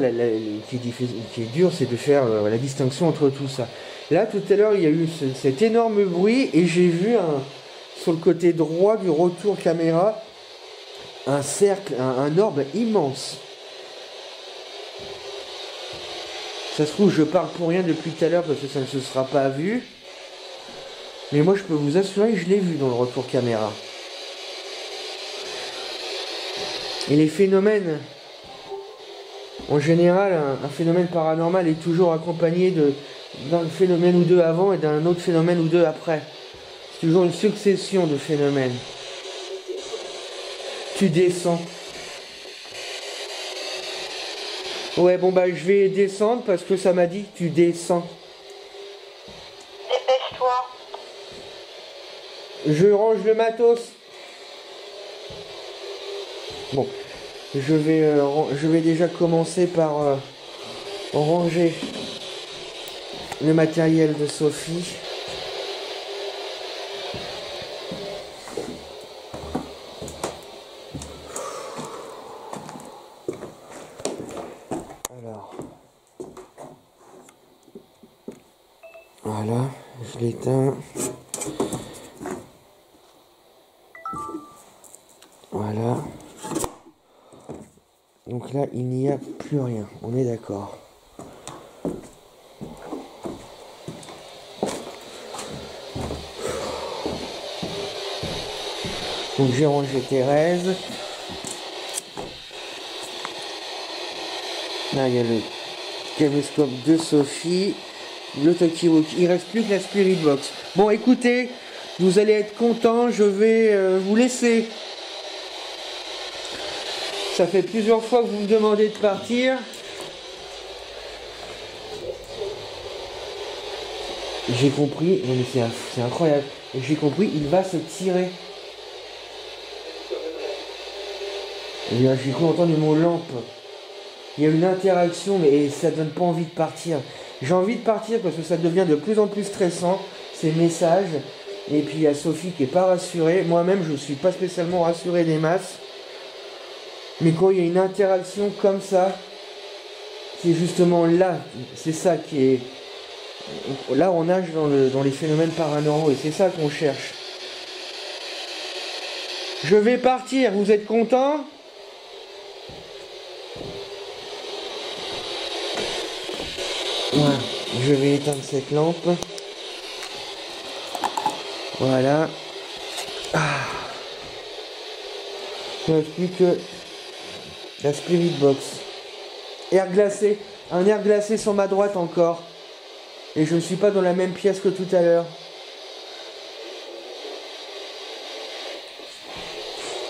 qui est dur, c'est de faire la distinction entre tout ça. Là tout à l'heure il y a eu cet énorme bruit et j'ai vu sur le côté droit du retour caméra un cercle, un orbe immense. Ça se trouve je parle pour rien depuis tout à l'heure parce que ça ne se sera pas vu. Mais moi je peux vous assurer que je l'ai vu dans le retour caméra. Et les phénomènes... En général, un phénomène paranormal est toujours accompagné d'un phénomène ou deux avant et d'un autre phénomène ou deux après. C'est toujours une succession de phénomènes. Tu descends. Ouais, bon bah je vais descendre parce que ça m'a dit que tu descends. Dépêche-toi. Je range le matos. Bon, je vais déjà commencer par ranger le matériel de Sophie. Alors, voilà, je l'éteins. Voilà. Donc là, il n'y a plus rien, on est d'accord. Donc j'ai rangé Thérèse. Là, il y a le caméscope de Sophie, le Talkie-Walkie. Il reste plus que la Spirit Box. Bon, écoutez, vous allez être contents, je vais vous laisser. Ça fait plusieurs fois que vous me demandez de partir. J'ai compris, non mais c'est incroyable. J'ai compris, il va se tirer. Et là, j'ai cru entendre mon lampe. Il y a une interaction, mais ça donne pas envie de partir. J'ai envie de partir parce que ça devient de plus en plus stressant, ces messages. Et puis il y a Sophie qui est pas rassurée. Moi-même, je suis pas spécialement rassuré des masses. Mais quand il y a une interaction comme ça, c'est justement là, c'est ça qui est... Là, on nage dans les phénomènes paranormaux et c'est ça qu'on cherche. Je vais partir, vous êtes contents ? Voilà, je vais éteindre cette lampe. Voilà. Il ne reste plus que la Spirit Box. Air glacé. Un air glacé sur ma droite encore. Et je ne suis pas dans la même pièce que tout à l'heure.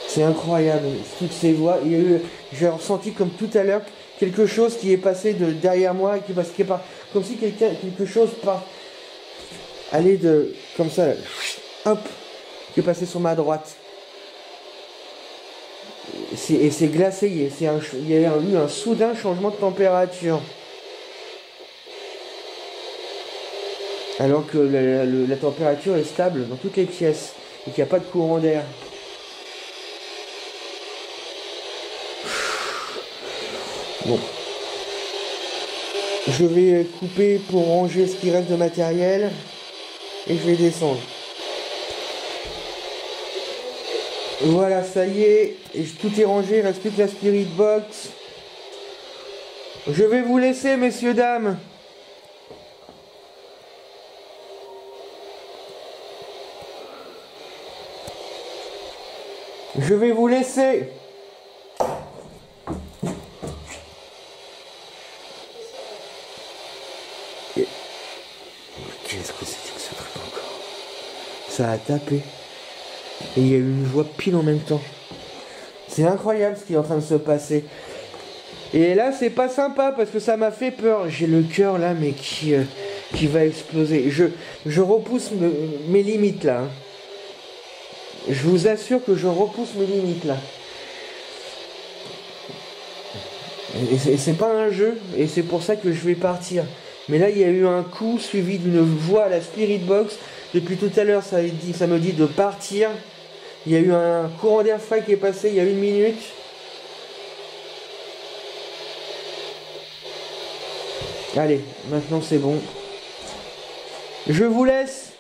C'est incroyable. Toutes ces voix. J'ai ressenti comme tout à l'heure quelque chose qui est passé de derrière moi. Comme si quelque chose allait de... Comme ça. Là, hop. Qui est passé sur ma droite. Et c'est glacé, il y a eu un soudain changement de température. Alors que la température est stable dans toutes les pièces et qu'il n'y a pas de courant d'air. Bon. Je vais couper pour ranger ce qui reste de matériel et je vais descendre. Voilà, ça y est, tout est rangé, il reste plus que la Spirit Box. Je vais vous laisser, messieurs, dames. Je vais vous laisser. Qu'est-ce que c'était que ce truc encore? Ça a tapé. Et il y a eu une voix pile en même temps. C'est incroyable ce qui est en train de se passer. Et là, c'est pas sympa parce que ça m'a fait peur. J'ai le cœur là, mais qui va exploser. Je repousse mes limites là. Je vous assure que je repousse mes limites là. Et c'est pas un jeu. Et c'est pour ça que je vais partir. Mais là, il y a eu un coup suivi d'une voix à la Spirit Box. Depuis tout à l'heure, ça me dit de partir. Il y a eu un courant d'air frais qui est passé il y a 1 minute. Allez, maintenant c'est bon. Je vous laisse.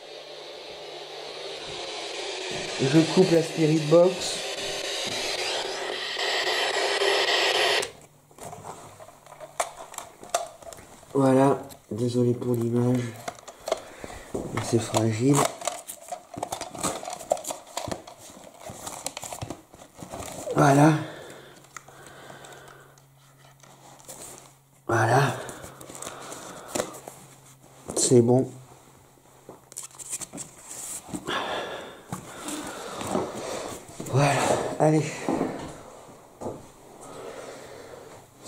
Je coupe la Spirit Box. Voilà, désolé pour l'image. C'est fragile. Voilà. Voilà. C'est bon. Voilà. Allez.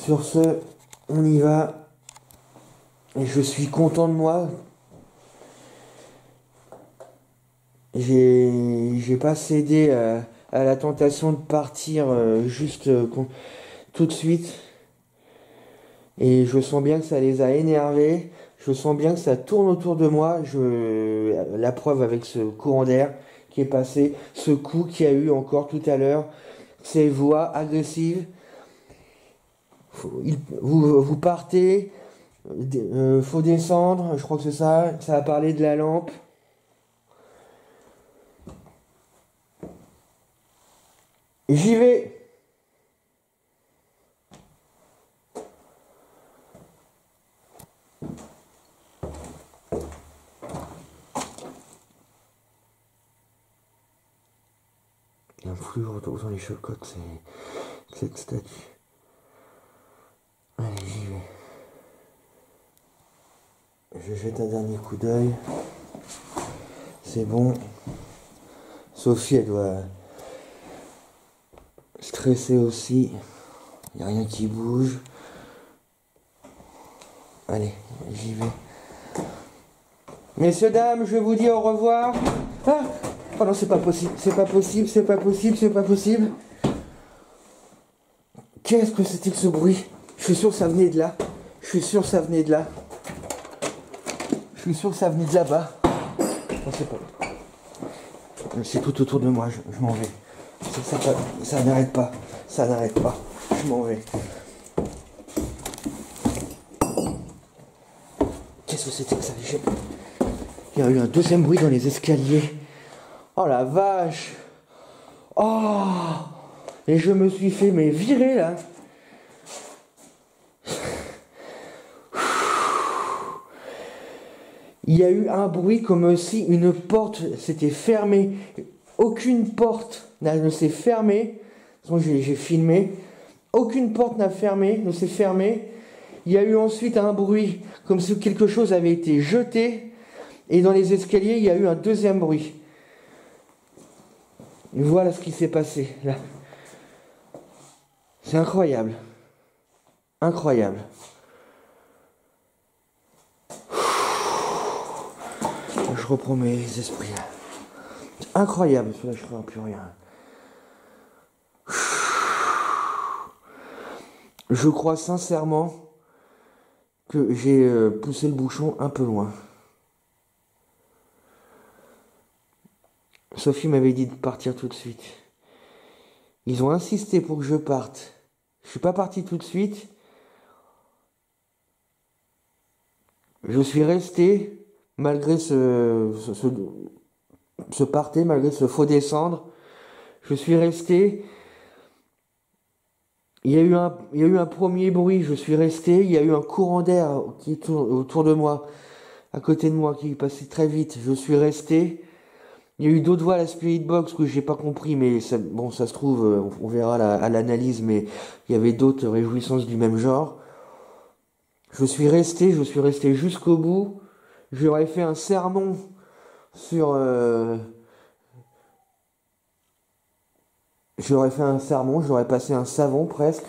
Sur ce, on y va. Et je suis content de moi. J'ai pas cédé à la tentation de partir tout de suite. Et je sens bien que ça les a énervés. Je sens bien que ça tourne autour de moi. La preuve avec ce courant d'air qui est passé, ce coup qu'il y a eu encore tout à l'heure, ces voix agressives. Vous partez, faut descendre, je crois que c'est ça. Ça a parlé de la lampe. J'y vais. Il y a un flux dans les chocottes, c'est cette statue. Allez, j'y vais. Je jette un dernier coup d'œil. C'est bon. Sophie, elle doit stresser aussi. Il n'y a rien qui bouge. Allez, j'y vais. Messieurs, dames, je vous dis au revoir. Ah! Oh non, c'est pas possible, c'est pas possible, c'est pas possible, c'est pas possible. Qu'est-ce que c'était que ce bruit? Je suis sûr que ça venait de là. Je suis sûr que ça venait de là. Je suis sûr que ça venait de là-bas. Non, c'est pas... C'est tout autour de moi, je m'en vais. Ça n'arrête pas. Ça n'arrête pas. Je m'en vais. Qu'est-ce que c'était que ça? Il y a eu un deuxième bruit dans les escaliers. Oh la vache! Oh! Et je me suis fait virer là. Il y a eu un bruit comme si une porte s'était fermée. Aucune porte ne s'est fermée. J'ai filmé. Aucune porte ne s'est fermée. Il y a eu ensuite un bruit comme si quelque chose avait été jeté. Et dans les escaliers, il y a eu un deuxième bruit. Et voilà ce qui s'est passé là. C'est incroyable. Incroyable. Je reprends mes esprits. Incroyable, là je ne ferai plus rien. Je crois sincèrement que j'ai poussé le bouchon un peu loin. Sophie m'avait dit de partir tout de suite. Ils ont insisté pour que je parte. Je suis pas parti tout de suite. Je suis resté malgré ce parté, malgré ce faux descendre. Je suis resté. Il y a eu un premier bruit, je suis resté. Il y a eu un courant d'air qui tourne autour de moi, à côté de moi, qui est passé très vite. Je suis resté. Il y a eu d'autres voix à la Spirit Box que j'ai pas compris, mais ça se trouve, on verra à l'analyse, mais il y avait d'autres réjouissances du même genre. Je suis resté jusqu'au bout. J'aurais fait un sermon j'aurais passé un savon presque.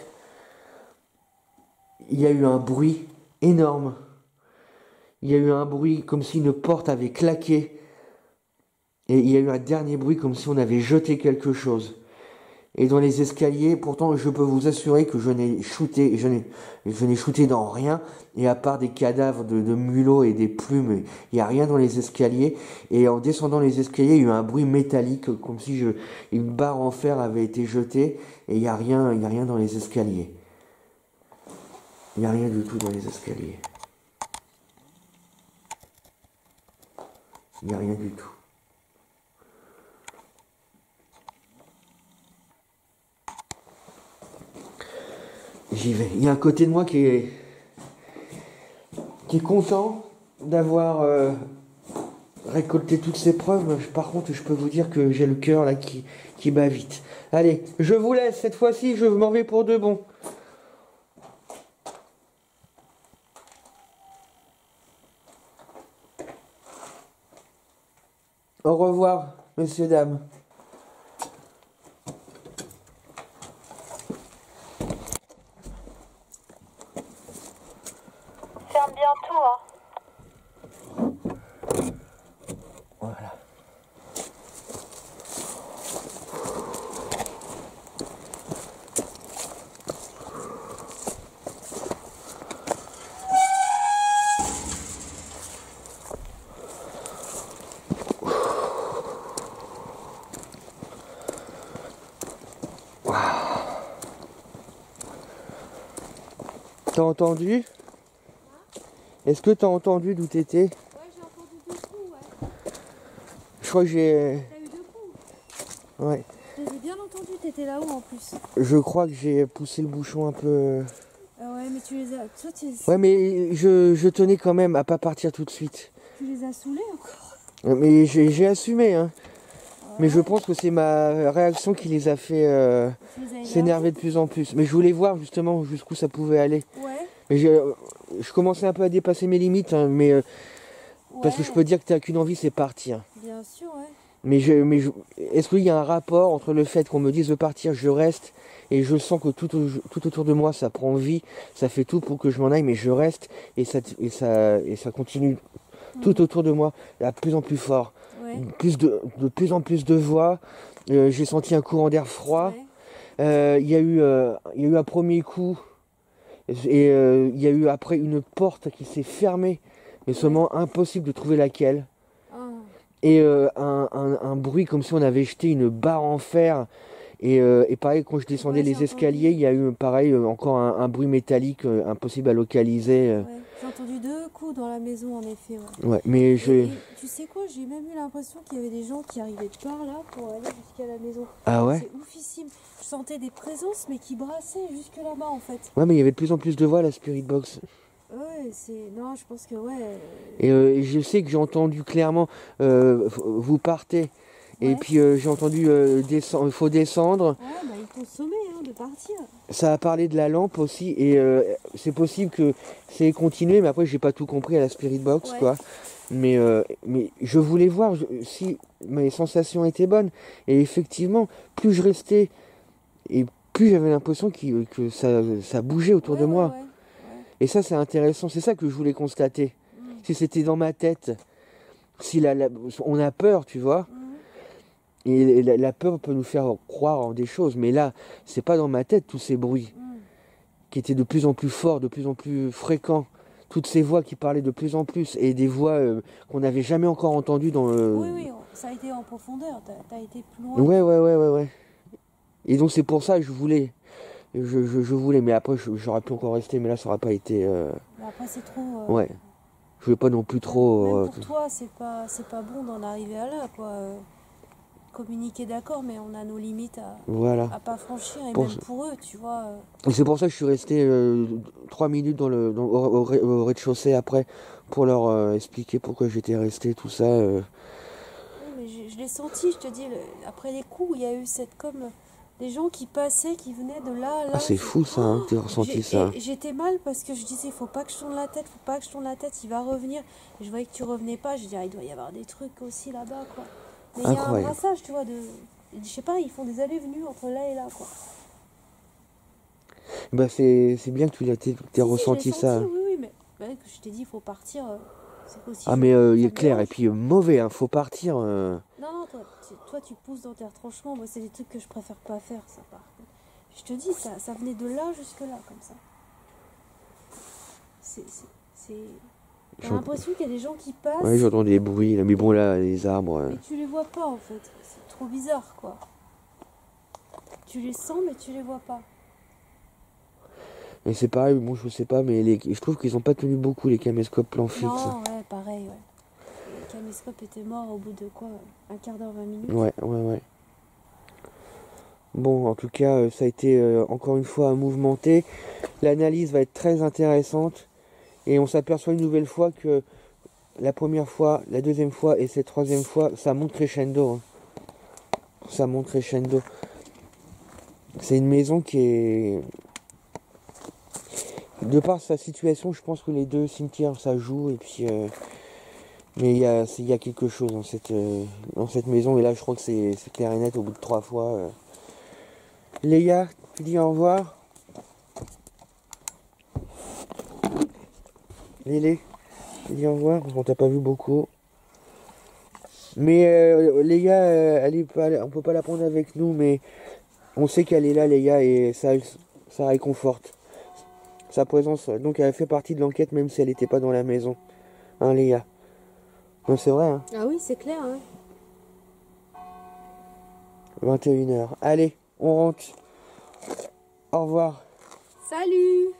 Il y a eu un bruit énorme. Il y a eu un bruit comme si une porte avait claqué. Et il y a eu un dernier bruit comme si on avait jeté quelque chose. Et dans les escaliers, pourtant je peux vous assurer que je n'ai shooté dans rien. Et à part des cadavres de mulots et des plumes, il n'y a rien dans les escaliers. Et en descendant les escaliers, il y a eu un bruit métallique comme si une barre en fer avait été jetée. Et il n'y a rien dans les escaliers. Il n'y a rien du tout dans les escaliers. Il n'y a rien du tout. J'y vais. Il y a un côté de moi qui est content d'avoir récolté toutes ces preuves. Par contre, je peux vous dire que j'ai le cœur là qui bat vite. Allez, je vous laisse. Cette fois-ci, je m'en vais pour de bon. Au revoir, messieurs, dames. T'as entendu? Est-ce que t'as entendu d'où t'étais? Ouais, j'ai entendu 2 coups, ouais. Je crois que j'ai... T'as eu 2 coups? Ouais. Je les ai bien entendus, t'étais là-haut en plus. Je crois que j'ai poussé le bouchon un peu... Ah ouais, mais tu les as... Toi, Ouais, mais je tenais quand même à pas partir tout de suite. tu les as saoulés encore? Mais j'ai assumé, hein. Mais je Ouais. pense que c'est ma réaction qui les a fait Tu les as s'énerver de plus en plus. Mais je voulais voir justement jusqu'où ça pouvait aller. Ouais. Mais je commençais un peu à dépasser mes limites, hein, mais parce que je peux dire que t'as qu'une envie, c'est partir. Bien sûr, ouais. Est-ce qu'il y a un rapport entre le fait qu'on me dise de partir, je reste, et je sens que tout autour de moi, ça prend vie, ça fait tout pour que je m'en aille, mais je reste, et ça continue tout autour de moi, à plus en plus fort. Ouais. De plus en plus de voix, j'ai senti un courant d'air froid. Ouais. Il y a eu un premier coup, et il y a eu après une porte qui s'est fermée, mais seulement impossible de trouver laquelle. Ah. Et un bruit comme si on avait jeté une barre en fer. Et pareil, quand je descendais Ouais, j'ai les escaliers, il y a eu pareil encore un bruit métallique impossible à localiser. Ouais. J'ai entendu 2 coups dans la maison en effet. Ouais. Ouais, mais Et tu sais quoi, j'ai même eu l'impression qu'il y avait des gens qui arrivaient par là pour aller jusqu'à la maison. Ah ouais? C'est oufissime. Je sentais des présences mais qui brassaient jusque là-bas en fait. Ouais, mais il y avait de plus en plus de voix à la Spirit Box. Ouais, c'est... Non, je pense que ouais. Et je sais que j'ai entendu clairement vous partez. Et Ouais. puis j'ai entendu faut descendre. Ouais, bah ils t'ont sommé hein, de partir. Ça a parlé de la lampe aussi. Et c'est possible que c'est continué, mais après j'ai pas tout compris à la Spirit Box, Ouais. quoi. Mais je voulais voir si mes sensations étaient bonnes. Et effectivement, plus je restais, et plus j'avais l'impression que ça bougeait autour de moi. Ouais. Et ça, c'est intéressant. C'est ça que je voulais constater. Si c'était dans ma tête, si on a peur, tu vois. Et la peur peut nous faire croire en des choses. Mais là, c'est pas dans ma tête tous ces bruits qui étaient de plus en plus forts, de plus en plus fréquents. Toutes ces voix qui parlaient de plus en plus. Et des voix qu'on n'avait jamais encore entendues dans... Oui, ça a été en profondeur. T'as été plus loin. Ouais. Et donc c'est pour ça que je voulais. Je voulais, mais après j'aurais pu encore rester, mais là ça aurait pas été... Mais après, c'est trop... Ouais. Je voulais pas non plus trop... Même pour toi, c'est pas bon d'en arriver à là, quoi. Communiquer, d'accord, mais on a nos limites Voilà. à pas franchir. Et Pour même ça. pour eux, tu vois. Et c'est pour ça que je suis resté 3 minutes au rez-de-chaussée après, pour leur expliquer pourquoi j'étais resté, tout ça. Oui, mais je l'ai senti, je te dis, après les coups, il y a eu cette comme... Des gens qui passaient, qui venaient de là. Ah, c'est fou ça, hein, t'as ressenti ça. Et j'étais mal parce que je disais, faut pas que je tourne la tête, il va revenir. Et je voyais que tu revenais pas, je disais, il doit y avoir des trucs aussi là-bas, quoi. Mais il y a un Incroyable. brassage, tu vois, je sais pas, ils font des allées-venues entre là et là, quoi. Bah c'est bien que tu t'aies ressenti je l'ai ça. senti, oui, mais bah, que je t'ai dit, il faut partir. C'est possible. Ah mais il est clair, et puis mauvais, hein, faut partir. Non, toi, tu pousses dans tes retranchements. Moi, c'est des trucs que je préfère pas faire, ça, par contre. Je te dis, ça venait de là jusque là, comme ça. T'as l'impression qu'il y a des gens qui passent, Ouais, j'entends des bruits, là, mais bon là, les arbres... mais tu les vois pas, en fait. C'est trop bizarre, quoi. Tu les sens, mais tu les vois pas. Mais c'est pareil, bon je sais pas, mais je trouve qu'ils ont pas tenu beaucoup les caméscopes plan fixe. Non, ouais, pareil, ouais. Le caméscope était mort au bout de quoi? Un quart d'heure, 20 minutes? Ouais. Bon, en tout cas, ça a été encore une fois mouvementé. L'analyse va être très intéressante. Et on s'aperçoit une nouvelle fois que la première fois, la deuxième fois et cette troisième fois, ça monte crescendo. Hein. Ça monte crescendo. C'est une maison qui est... De par sa situation, je pense que les deux cimetières, ça joue. Et puis... Mais il y a quelque chose dans cette maison. Et là, je crois que c'est clair et net au bout de 3 fois. Léa, tu dis au revoir. Lélé, tu dis au revoir. On t'a pas vu beaucoup. Mais Léa, on peut pas la prendre avec nous, mais on sait qu'elle est là, Léa, et ça réconforte. Sa présence, donc elle fait partie de l'enquête, même si elle n'était pas dans la maison. Hein, Léa? Non, c'est vrai, hein. Ah oui, c'est clair, hein. 21h. Allez, on rentre. Au revoir. Salut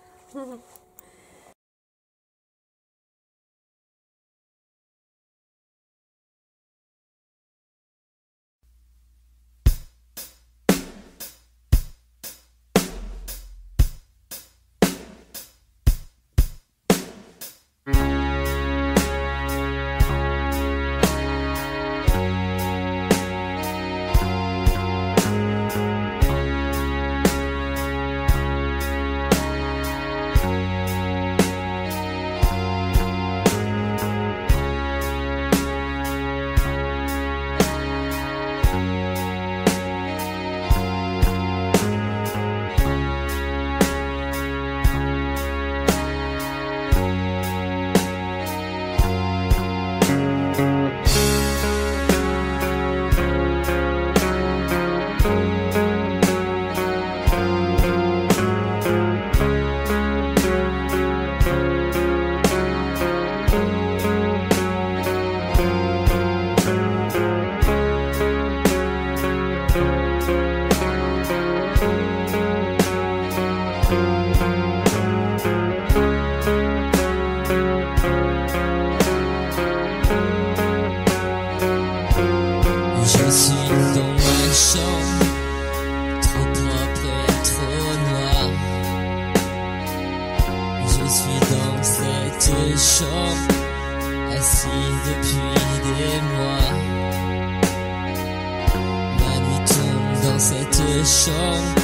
chambre,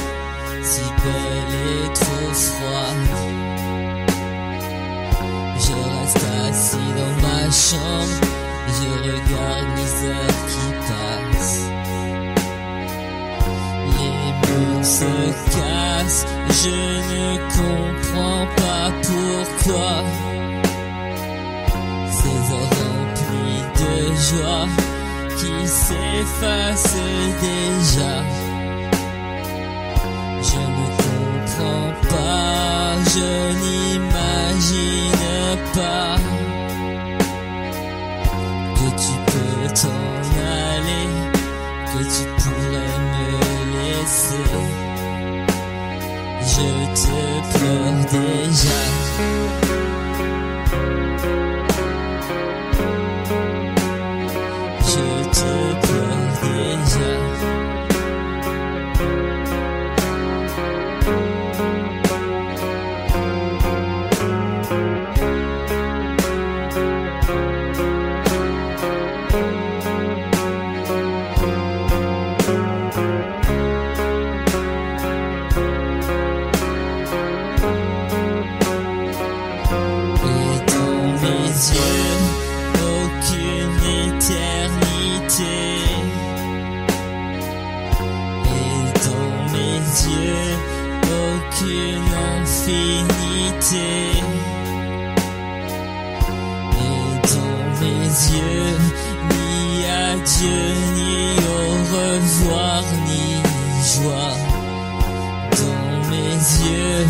si belle et trop froide. Je reste assis dans ma chambre, je regarde les heures qui passent. Les murs se cassent, je ne comprends pas pourquoi. Ces heures remplies de joie qui s'effacent déjà. Je ne comprends pas, je n'imagine pas que tu peux t'en aller, que tu pourrais me laisser. Je te pleure déjà. Je te pleure déjà. Aucune éternité, et dans mes yeux aucune infinité, et dans mes yeux ni adieu ni au revoir ni joie. Dans mes yeux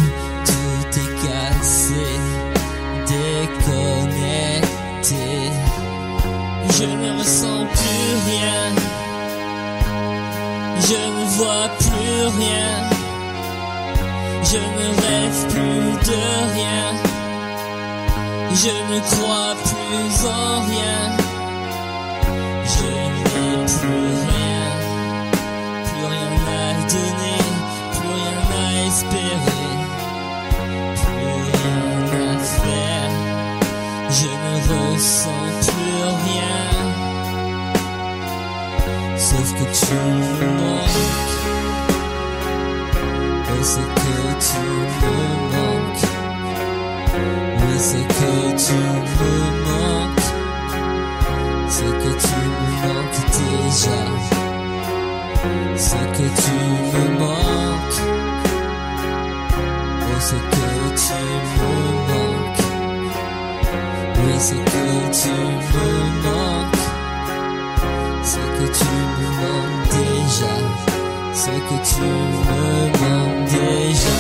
tout est cassé, déconnecté. Je ne ressens plus rien, je ne vois plus rien, je ne rêve plus de rien, je ne crois plus en rien, je n'ai plus rien à donner, plus rien à espérer, plus rien à faire. Je ne ressens plus rien, sauf que tu me manques. Oh, c'est que tu me manques. Oui, c'est que tu me manques. C'est que tu me manques déjà. C'est que tu me manques. Oh, c'est que tu me manques. Oui, c'est que tu me manques, c'est que tu me manques déjà, c'est que tu me manques déjà.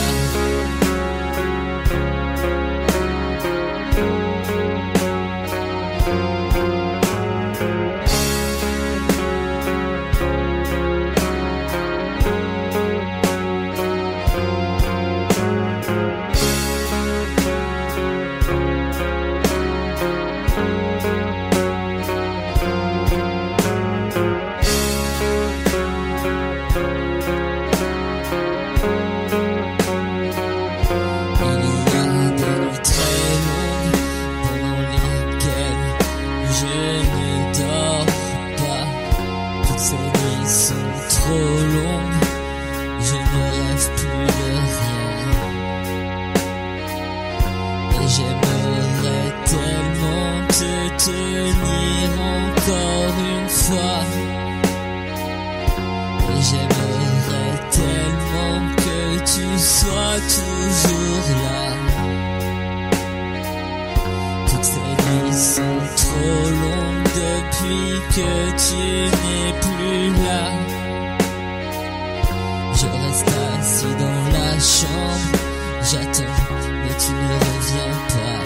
J'aimerais tellement te tenir encore une fois. Et j'aimerais tellement que tu sois toujours là. Toutes ces nuits sont trop longues depuis que tu n'es plus là. Je reste assis dans la chambre, j'attends, mais tu ne reviens pas.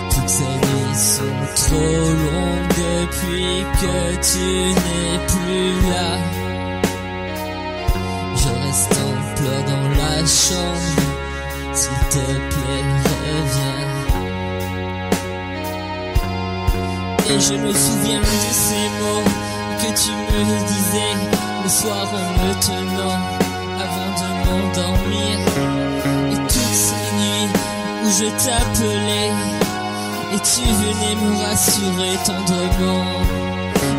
Toutes ces nuits sont trop longues depuis que tu n'es plus là. Je reste en pleurs dans la chambre, s'il te plaît, reviens. Et je me souviens de ces mots que tu me disais le soir en me tenant avant de m'endormir. Et toutes ces nuits où je t'appelais et tu venais me rassurer tendrement.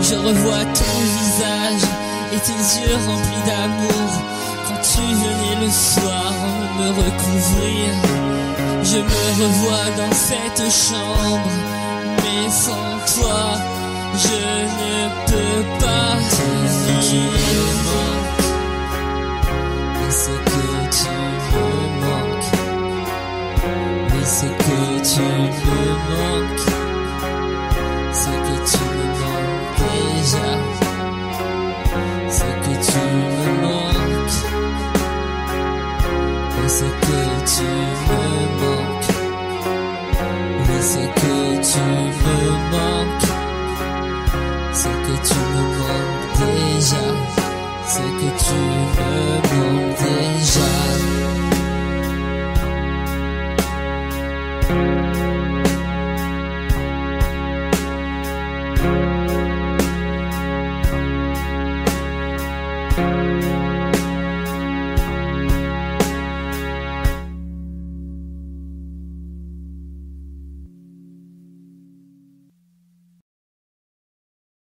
Je revois ton visage et tes yeux remplis d'amour. Quand tu venais le soir me recouvrir, je me revois dans cette chambre, mais sans toi, je ne peux pas vivre. Mais c'est que tu me manques, mais c'est que tu me manques, c'est que tu me manques déjà, c'est que tu me manques, mais c'est que tu me manques, mais c'est que tu me manques, c'est que tu me manques déjà, c'est que tu me manques déjà.